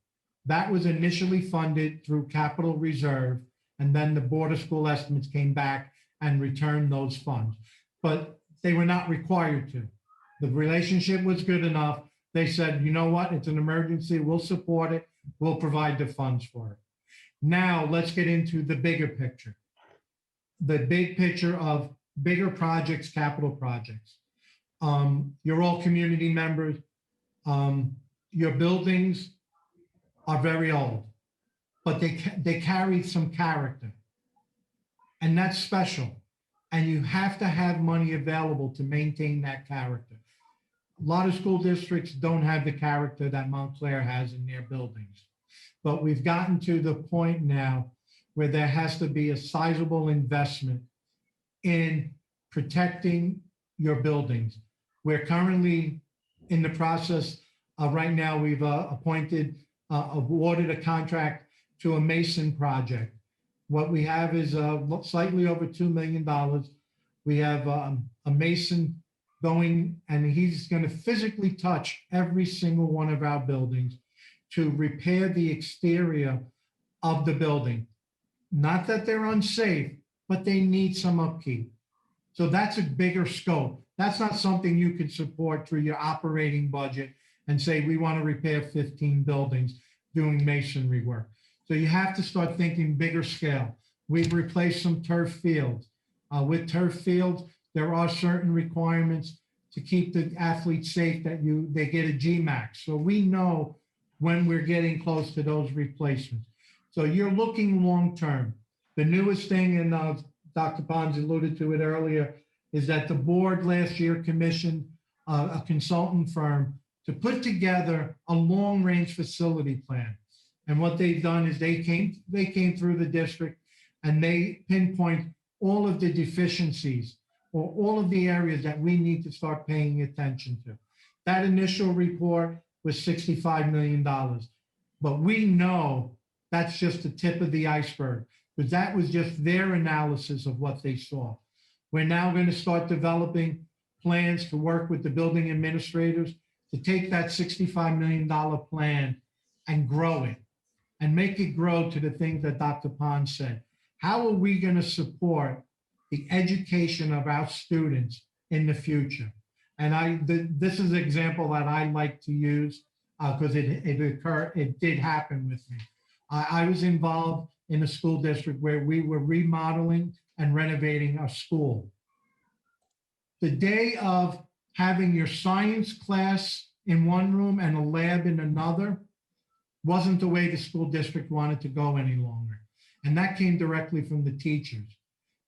that was initially funded through capital reserve, and then the Board of School Estimates came back and returned those funds. But they were not required to. The relationship was good enough. They said, you know what, it's an emergency, we'll support it, we'll provide the funds for it. Now let's get into the bigger picture. The big picture of bigger projects, capital projects. You're all community members. Your buildings are very old, but they carry some character, and that's special. And you have to have money available to maintain that character. A lot of school districts don't have the character that Montclair has in their buildings, but we've gotten to the point now where there has to be a sizable investment in protecting your buildings. We're currently in the process of, right now, we've awarded a contract to a mason project. What we have is slightly over $2 million. We have a mason going, and he's going to physically touch every single one of our buildings to repair the exterior of the building. Not that they're unsafe, but they need some upkeep. So that's a bigger scope. That's not something you could support through your operating budget and say, we want to repair 15 buildings doing masonry work. So you have to start thinking bigger scale. We've replaced some turf fields. With turf fields, there are certain requirements to keep the athletes safe that they get a GMAX. So we know when we're getting close to those replacements. So you're looking long-term. The newest thing, and Dr. Pons alluded to it earlier, is that the board last year commissioned a consultant firm to put together a long-range facility plan. And what they've done is they came through the district and they pinpoint all of the deficiencies or all of the areas that we need to start paying attention to. That initial report was $65 million. But we know that's just the tip of the iceberg, because that was just their analysis of what they saw. We're now going to start developing plans to work with the building administrators to take that $65 million plan and grow it and make it grow to the things that Dr. Pond said. How are we going to support the education of our students in the future? And this is an example that I like to use because it did happen with me. I was involved in a school district where we were remodeling and renovating a school. The day of having your science class in one room and a lab in another wasn't the way the school district wanted to go any longer. And that came directly from the teachers.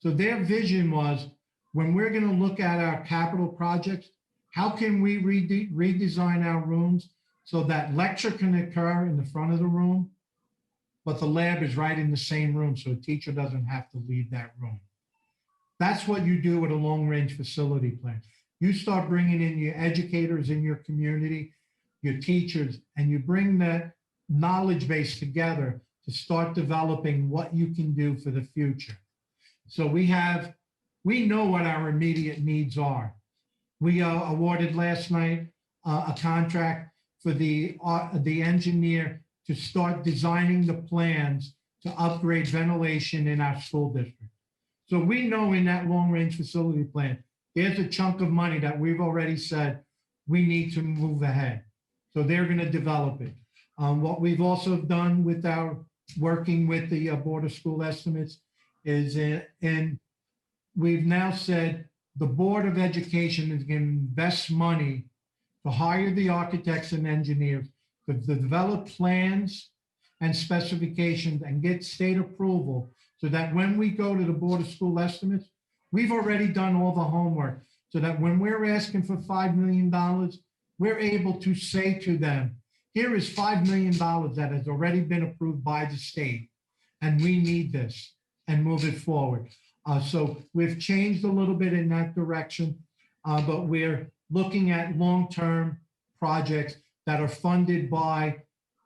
So their vision was, when we're going to look at our capital projects, how can we redesign our rooms so that lecture can occur in the front of the room, but the lab is right in the same room, so a teacher doesn't have to leave that room. That's what you do with a long-range facility plan. You start bringing in your educators in your community, your teachers, and you bring that knowledge base together to start developing what you can do for the future. So we know what our immediate needs are. We awarded last night a contract for the engineer to start designing the plans to upgrade ventilation in our school district. So we know in that long-range facility plan, there's a chunk of money that we've already said we need to move ahead. So they're going to develop it. What we've also done with our working with the Board of School Estimates is, and we've now said the Board of Education is going to invest money to hire the architects and engineers to develop plans and specifications and get state approval so that when we go to the Board of School Estimates, we've already done all the homework so that when we're asking for $5 million, we're able to say to them, here is $5 million that has already been approved by the state, and we need this, and move it forward. So we've changed a little bit in that direction, but we're looking at long-term projects that are funded by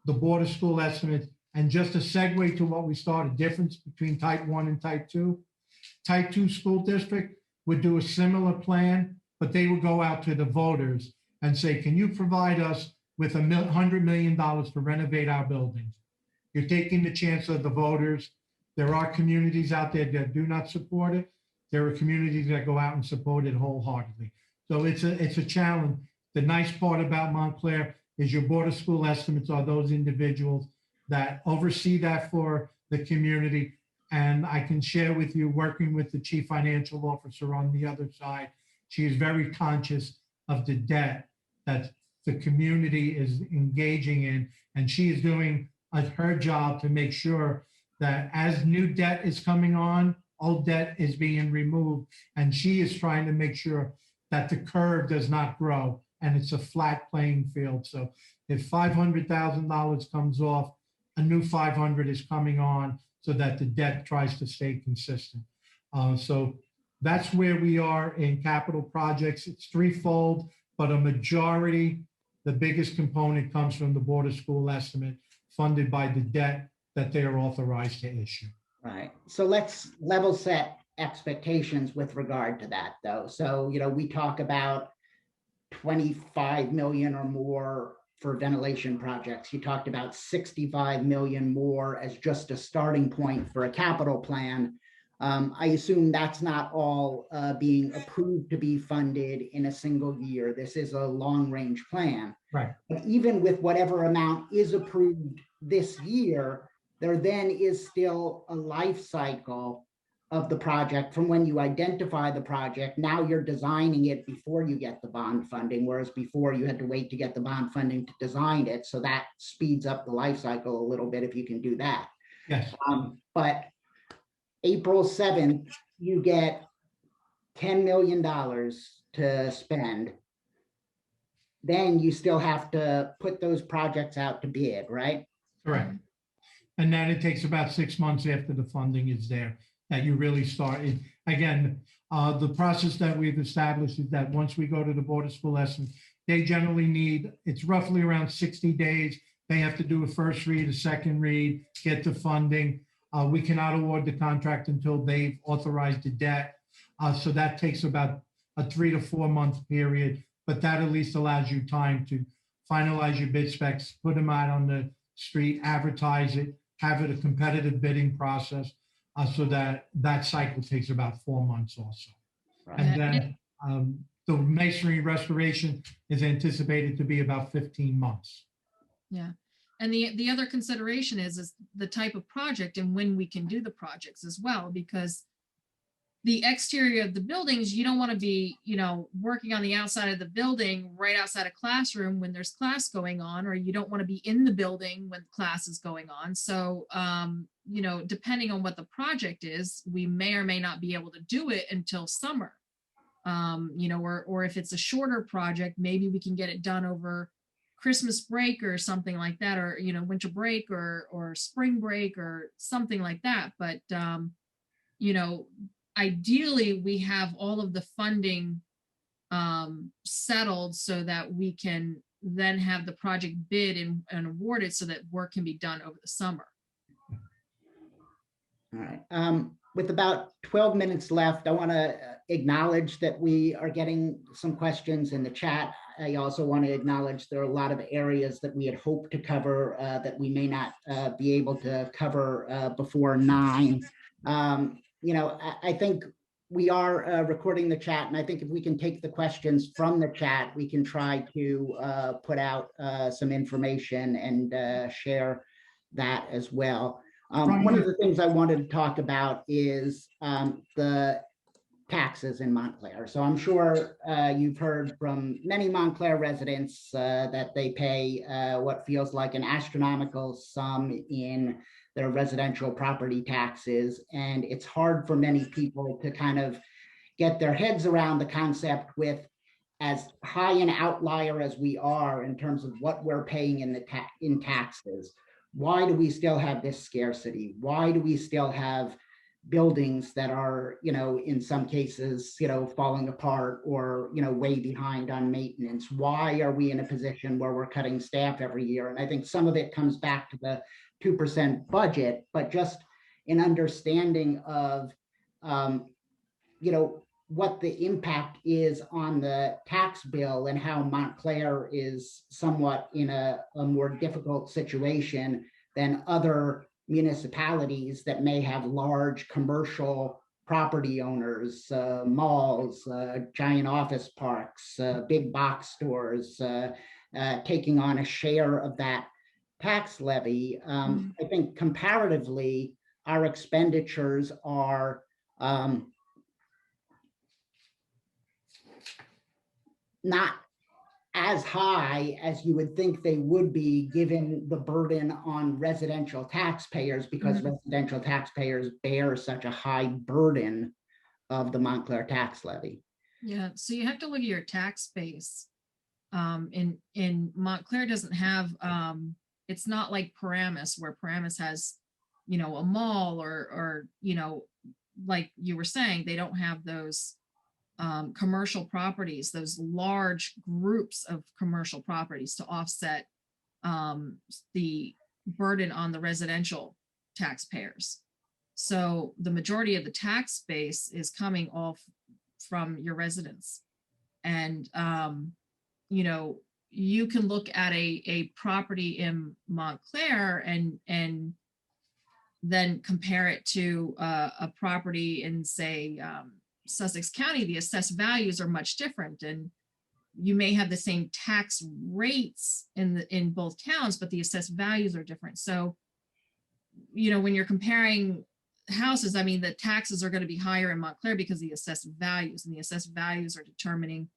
the Board of School Estimates. And just a segue to what we started, difference between type 1 and type 2. Type 2 school district would do a similar plan, but they would go out to the voters and say, can you provide us with $100 million to renovate our buildings? You're taking the chance of the voters. There are communities out there that do not support it. There are communities that go out and support it wholeheartedly. So it's a challenge. The nice part about Montclair is your Board of School Estimates are those individuals that oversee that for the community. And I can share with you, working with the Chief Financial Officer on the other side, she is very conscious of the debt that the community is engaging in. And she is doing her job to make sure that as new debt is coming on, old debt is being removed. And she is trying to make sure that the curve does not grow and it's a flat playing field. So if $500,000 comes off, a new 500 is coming on so that the debt tries to stay consistent. So that's where we are in capital projects. It's threefold, but a majority, the biggest component comes from the Board of School Estimate funded by the debt that they are authorized to issue. Right. So let's level set expectations with regard to that, though. So, we talk about 25 million or more for ventilation projects. You talked about 65 million more as just a starting point for a capital plan. I assume that's not all being approved to be funded in a single year. This is a long-range plan. Right. But even with whatever amount is approved this year, there then is still a life cycle of the project from when you identify the project. Now you're designing it before you get the bond funding, whereas before you had to wait to get the bond funding to design it. So that speeds up the life cycle a little bit if you can do that. Yes. But April 7th, you get $10 million to spend. Then you still have to put those projects out to bid, right? Correct. And then it takes about 6 months after the funding is there that you really start. Again, the process that we've established is that once we go to the Board of School Estimates, they generally need, it's roughly around 60 days. They have to do a first read, a second read, get the funding. We cannot award the contract until they've authorized the debt. So that takes about a 3 to 4 month period but that at least allows you time to finalize your bid specs, put them out on the street, advertise it, have it a competitive bidding process, so that cycle takes about 4 months also. Right. And then the masonry restoration is anticipated to be about 15 months. Yeah. And the other consideration is the type of project and when we can do the projects as well, because the exterior of the buildings, you don't want to be, working on the outside of the building right outside a classroom when there's class going on, or you don't want to be in the building when class is going on. So, depending on what the project is, we may or may not be able to do it until summer. Or if it's a shorter project, maybe we can get it done over Christmas break or something like that, or, winter break or spring break or something like that. But, ideally, we have all of the funding settled so that we can then have the project bid and awarded so that work can be done over the summer. All right. With about 12 minutes left, I want to acknowledge that we are getting some questions in the chat. I also want to acknowledge there are a lot of areas that we had hoped to cover that we may not be able to cover before 9. I think we are recording the chat, and I think if we can take the questions from the chat, we can try to put out some information and share that as well. One of the things I wanted to talk about is the taxes in Montclair. So I'm sure you've heard from many Montclair residents that they pay what feels like an astronomical sum in their residential property taxes. And it's hard for many people to kind of get their heads around the concept with as high an outlier as we are in terms of what we're paying in taxes. Why do we still have this scarcity? Why do we still have buildings that are, in some cases, falling apart or, way behind on maintenance? Why are we in a position where we're cutting staff every year? And I think some of it comes back to the 2% budget, but just an understanding of, what the impact is on the tax bill and how Montclair is somewhat in a more difficult situation than other municipalities that may have large commercial property owners, malls, giant office parks, big box stores, taking on a share of that tax levy. I think comparatively, our expenditures are not as high as you would think they would be given the burden on residential taxpayers, because residential taxpayers bear such a high burden of the Montclair tax levy. Yeah, so you have to look at your tax base. In Montclair doesn't have, it's not like Paramus, where Paramus has, a mall or like you were saying, they don't have those commercial properties, those large groups of commercial properties to offset the burden on the residential taxpayers. So the majority of the tax base is coming off from your residents. And, you can look at a property in Montclair and then compare it to a property in, say, Sussex County. The assessed values are much different, and you may have the same tax rates in both towns, but the assessed values are different. So, when you're comparing houses, I mean, the taxes are going to be higher in Montclair because of the assessed values, and the assessed values are determined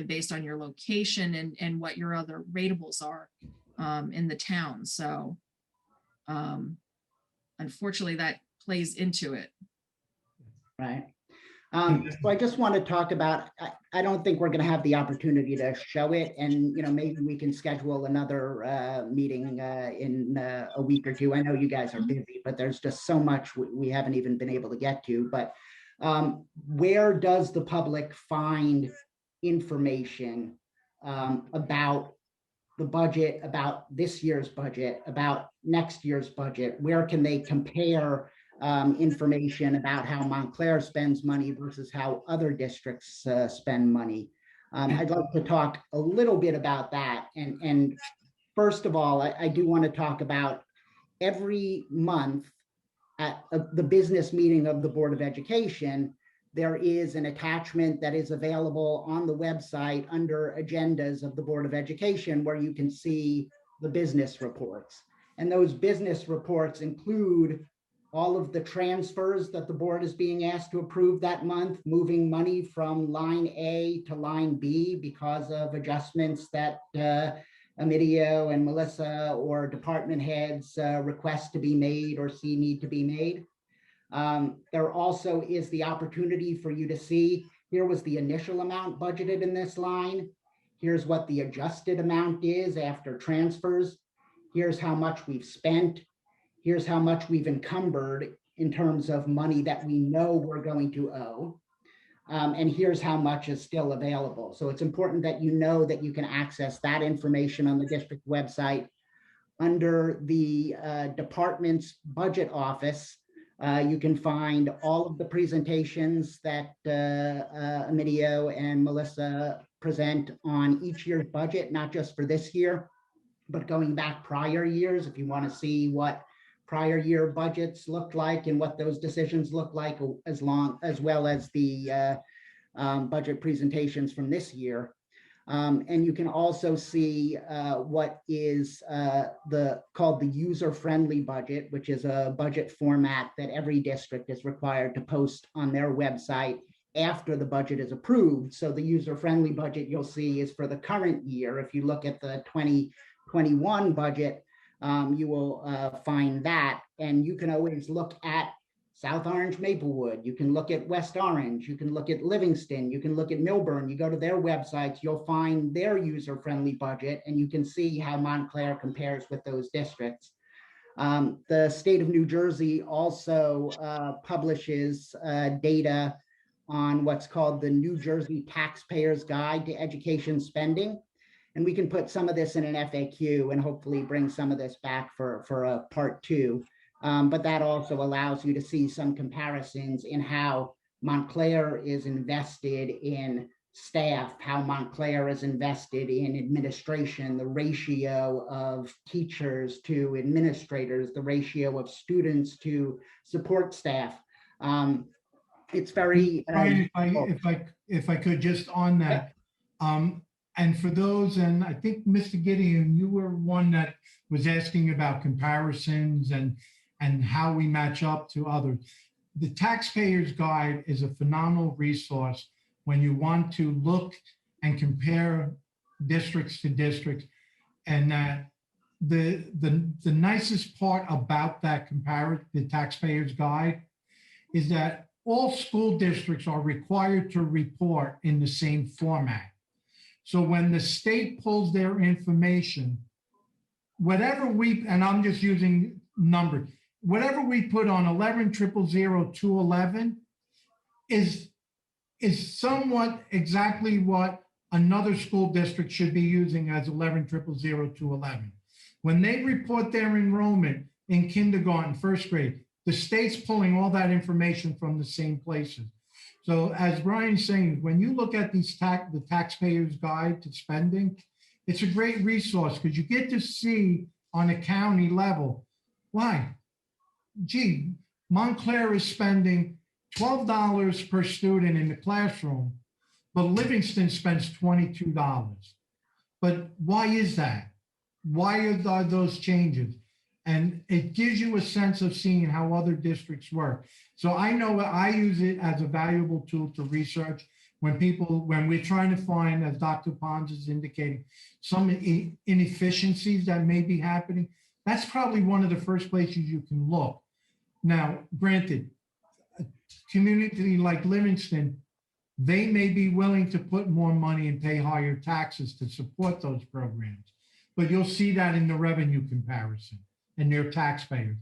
based on your location and what your other ratables are in the town. So, unfortunately, that plays into it. Right. So I just want to talk about, I don't think we're going to have the opportunity to show it, and maybe we can schedule another meeting in a week or two. I know you guys are busy, but there's just so much we haven't even been able to get to. But where does the public find information about the budget, about this year's budget, about next year's budget? Where can they compare information about how Montclair spends money versus how other districts spend money? I'd like to talk a little bit about that. And first of all, I do want to talk about every month at the business meeting of the Board of Education, there is an attachment that is available on the website under agendas of the Board of Education where you can see the business reports. And those business reports include all of the transfers that the board is being asked to approve that month, moving money from line A to line B because of adjustments that Emilio and Melissa or department heads request to be made or see need to be made. There also is the opportunity for you to see, here was the initial amount budgeted in this line. Here's what the adjusted amount is after transfers. Here's how much we've spent. Here's how much we've encumbered in terms of money that we know we're going to owe. And here's how much is still available. So it's important that you know that you can access that information on the district website. Under the department's budget office, you can find all of the presentations that Emilio and Melissa present on each year's budget, not just for this year, but going back prior years, if you want to see what prior year budgets looked like and what those decisions look like, as well as the budget presentations from this year. And you can also see what is called the user-friendly budget, which is a budget format that every district is required to post on their website after the budget is approved. So the user-friendly budget you'll see is for the current year. If you look at the 2021 budget, you will find that, and you can always look at South Orange, Maplewood, you can look at West Orange, you can look at Livingston, you can look at Milburn, you go to their websites, you'll find their user-friendly budget, and you can see how Montclair compares with those districts. The state of New Jersey also publishes data on what's called the New Jersey Taxpayer's Guide to Education Spending. And we can put some of this in an FAQ and hopefully bring some of this back for a part 2. But that also allows you to see some comparisons in how Montclair is invested in staff, how Montclair is invested in administration, the ratio of teachers to administrators, the ratio of students to support staff. It's very Brian, if I could just on that, and for those, and I think Mr. Gideon, you were one that was asking about comparisons and how we match up to others. The Taxpayer's Guide is a phenomenal resource when you want to look and compare districts to districts, and that the nicest part about that the Taxpayer's Guide is that all school districts are required to report in the same format. So when the state pulls their information, whatever and I'm just using numbers, whatever we put on 11,000,211 is somewhat exactly what another school district should be using as 11,000,211. When they report their enrollment in kindergarten, first grade, the state's pulling all that information from the same places. So as Brian's saying, when you look at these the Taxpayer's Guide to Spending, it's a great resource because you get to see on a county level, why? Gee, Montclair is spending $12 per student in the classroom, but Livingston spends $22. But why is that? Why are those changes? And it gives you a sense of seeing how other districts work. So I know I use it as a valuable tool to research when we're trying to find, as Dr. Pons is indicating, some inefficiencies that may be happening. That's probably one of the first places you can look. Now, granted, a community like Livingston, they may be willing to put more money and pay higher taxes to support those programs, but you'll see that in the revenue comparison and their taxpayers.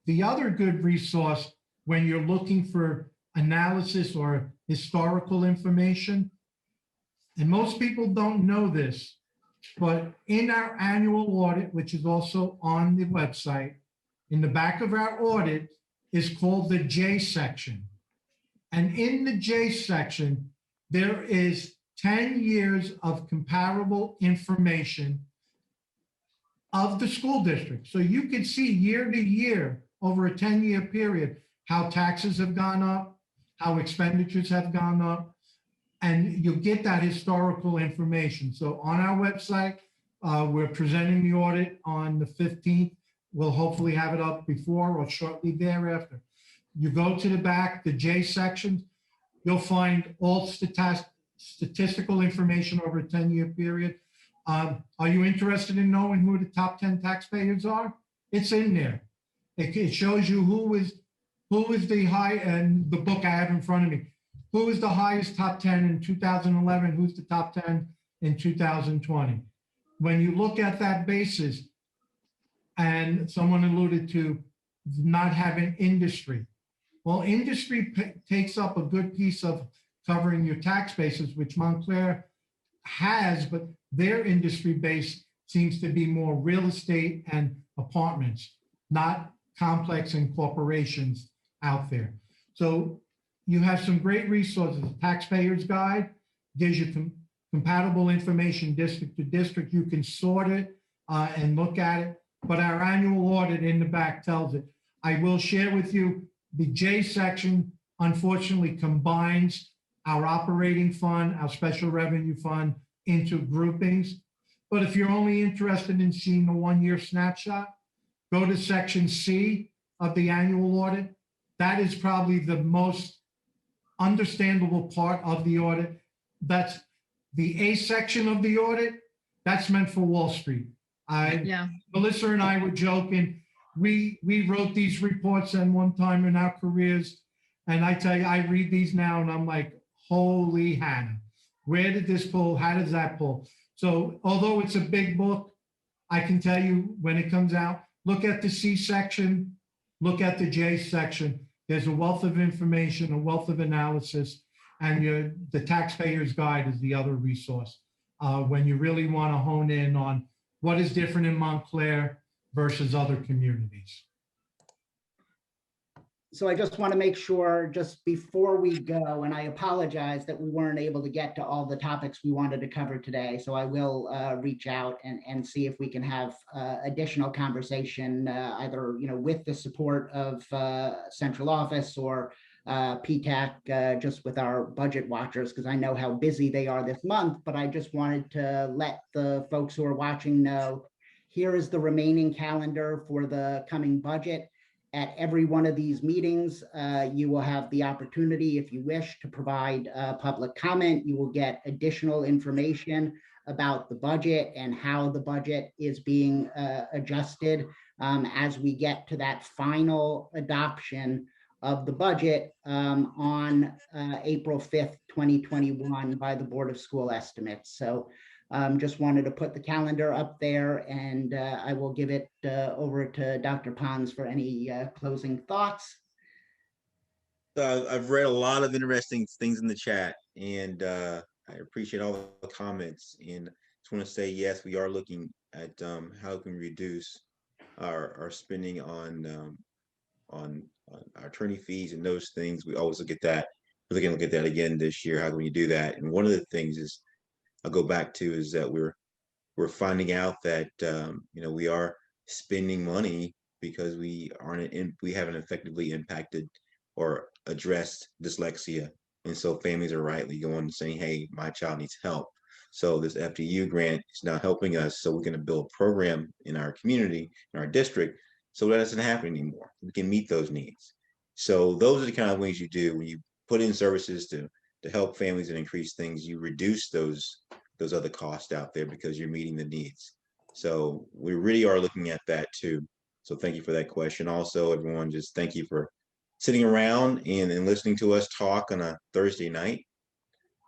The other good resource when you're looking for analysis or historical information, and most people don't know this, but in our annual audit, which is also on the website, in the back of our audit is called the J section. And in the J section, there is 10 years of comparable information of the school district. So you can see year to year over a 10-year period, how taxes have gone up, how expenditures have gone up, and you'll get that historical information. So on our website, we're presenting the audit on the 15th. We'll hopefully have it up before or shortly thereafter. You go to the back, the J section, you'll find all statistical information over a 10-year period. Are you interested in knowing who the top 10 taxpayers are? It's in there. It shows you who is the high, and the book I have in front of me. Who is the highest top 10 in 2011? Who's the top 10 in 2020? When you look at that basis, and someone alluded to not having industry. Well, industry takes up a good piece of covering your tax bases, which Montclair has, but their industry base seems to be more real estate and apartments, not complex and corporations out there. So you have some great resources. Taxpayers Guide gives you compatible information district to district. You can sort it and look at it, but our annual audit in the back tells it. I will share with you, the J section unfortunately combines our operating fund, our special revenue fund into groupings. But if you're only interested in seeing the 1-year snapshot, go to section C of the annual audit. That is probably the most understandable part of the audit. That's the A section of the audit. That's meant for Wall Street. Melissa and I were joking. We wrote these reports at one time in our careers. And I tell you, I read these now and I'm like, holy Hannah, where did this pull? How does that pull? So although it's a big book, I can tell you when it comes out, look at the C section, look at the J section. There's a wealth of information, a wealth of analysis, and the Taxpayer's Guide is the other resource when you really want to hone in on what is different in Montclair versus other communities. So I just want to make sure, just before we go, and I apologize that we weren't able to get to all the topics we wanted to cover today. So I will reach out and see if we can have additional conversation, either with the support of central office or PTAC, just with our budget watchers, because I know how busy they are this month. But I just wanted to let the folks who are watching know, here is the remaining calendar for the coming budget. At every one of these meetings, you will have the opportunity, if you wish, to provide public comment. You will get additional information about the budget and how the budget is being adjusted as we get to that final adoption of the budget on April 5th, 2021 by the Board of School Estimates. So just wanted to put the calendar up there, and I will give it over to Dr. Pons for any closing thoughts. I've read a lot of interesting things in the chat, and I appreciate all the comments. And just want to say, yes, we are looking at how we can reduce our spending on our attorney fees and those things. We always look at that. We're going to look at that again this year. How can we do that? And one of the things is I'll go back to is that we're finding out that we are spending money because we haven't effectively impacted or addressed dyslexia, and so families are rightly going and saying, "Hey, my child needs help." So this FDU grant is now helping us. So we're going to build a program in our community, in our district, so that doesn't happen anymore. We can meet those needs. So those are the kind of things you do when you put in services to help families and increase things. You reduce those other costs out there because you're meeting the needs. So we really are looking at that too. So thank you for that question. Also, everyone, just thank you for sitting around and listening to us talk on a Thursday night.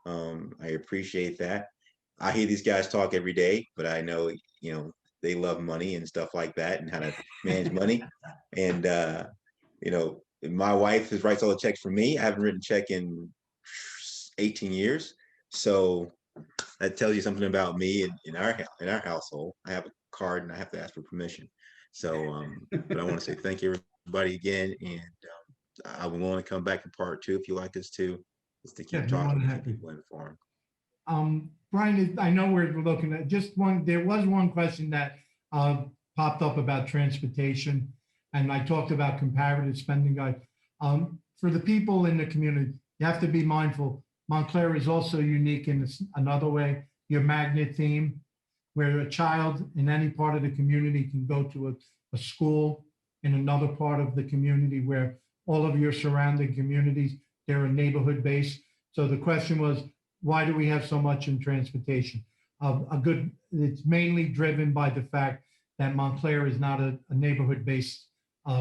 I appreciate that. I hear these guys talk every day, but I know, they love money and stuff like that and how to manage money. And, my wife writes all the checks for me. I haven't written a check in 18 years. So that tells you something about me in our household. I have a card and I have to ask for permission. So, but I want to say thank you everybody again. And I will want to come back in part 2 if you like us to, just to keep talking to people informed. Brian, I know we're looking at just one, there was one question that popped up about transportation. And I talked about comparative spending guide. For the people in the community, you have to be mindful. Montclair is also unique in another way. Your magnet theme, where a child in any part of the community can go to a school in another part of the community where all of your surrounding communities, they're a neighborhood base. So the question was, why do we have so much in transportation? It's mainly driven by the fact that Montclair is not a neighborhood-based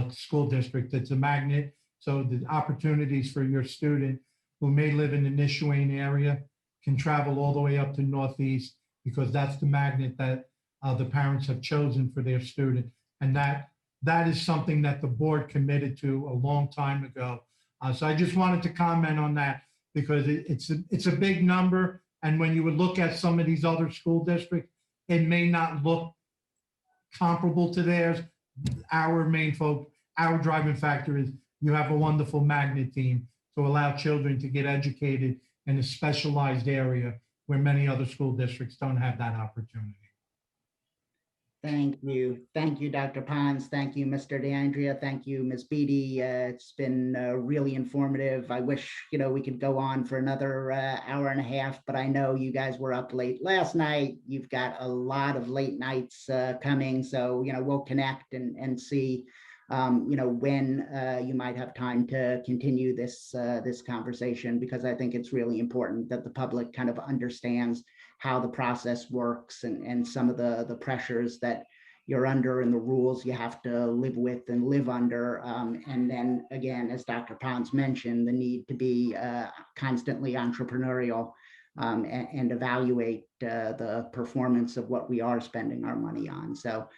school district. It's a magnet. So the opportunities for your student who may live in the Nishwain area can travel all the way up to Northeast because that's the magnet that the parents have chosen for their student. And that is something that the board committed to a long time ago. So I just wanted to comment on that because it's a big number. And when you would look at some of these other school districts, it may not look comparable to theirs. Our driving factor is you have a wonderful magnet team to allow children to get educated in a specialized area where many other school districts don't have that opportunity. Thank you. Thank you, Dr. Pons. Thank you, Mr. DeAndrea. Thank you, Ms. Beatty. It's been really informative. I wish, we could go on for another hour and a half, but I know you guys were up late last night. You've got a lot of late nights coming. So, we'll connect and see, when you might have time to continue this conversation, because I think it's really important that the public kind of understands how the process works and some of the pressures that you're under and the rules you have to live with and live under. And then again, as Dr. Pons mentioned, the need to be constantly entrepreneurial and evaluate the performance of what we are spending our money on. So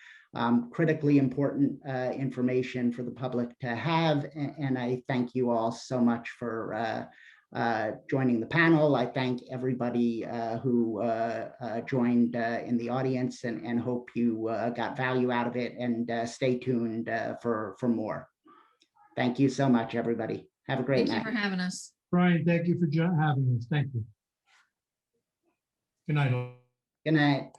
critically important information for the public to have. And I thank you all so much for joining the panel. I thank everybody who joined in the audience and hope you got value out of it, and stay tuned for more. Thank you so much, everybody. Have a great night. Thank you for having us. Brian, thank you for having us. Thank you. Good night all. Good night.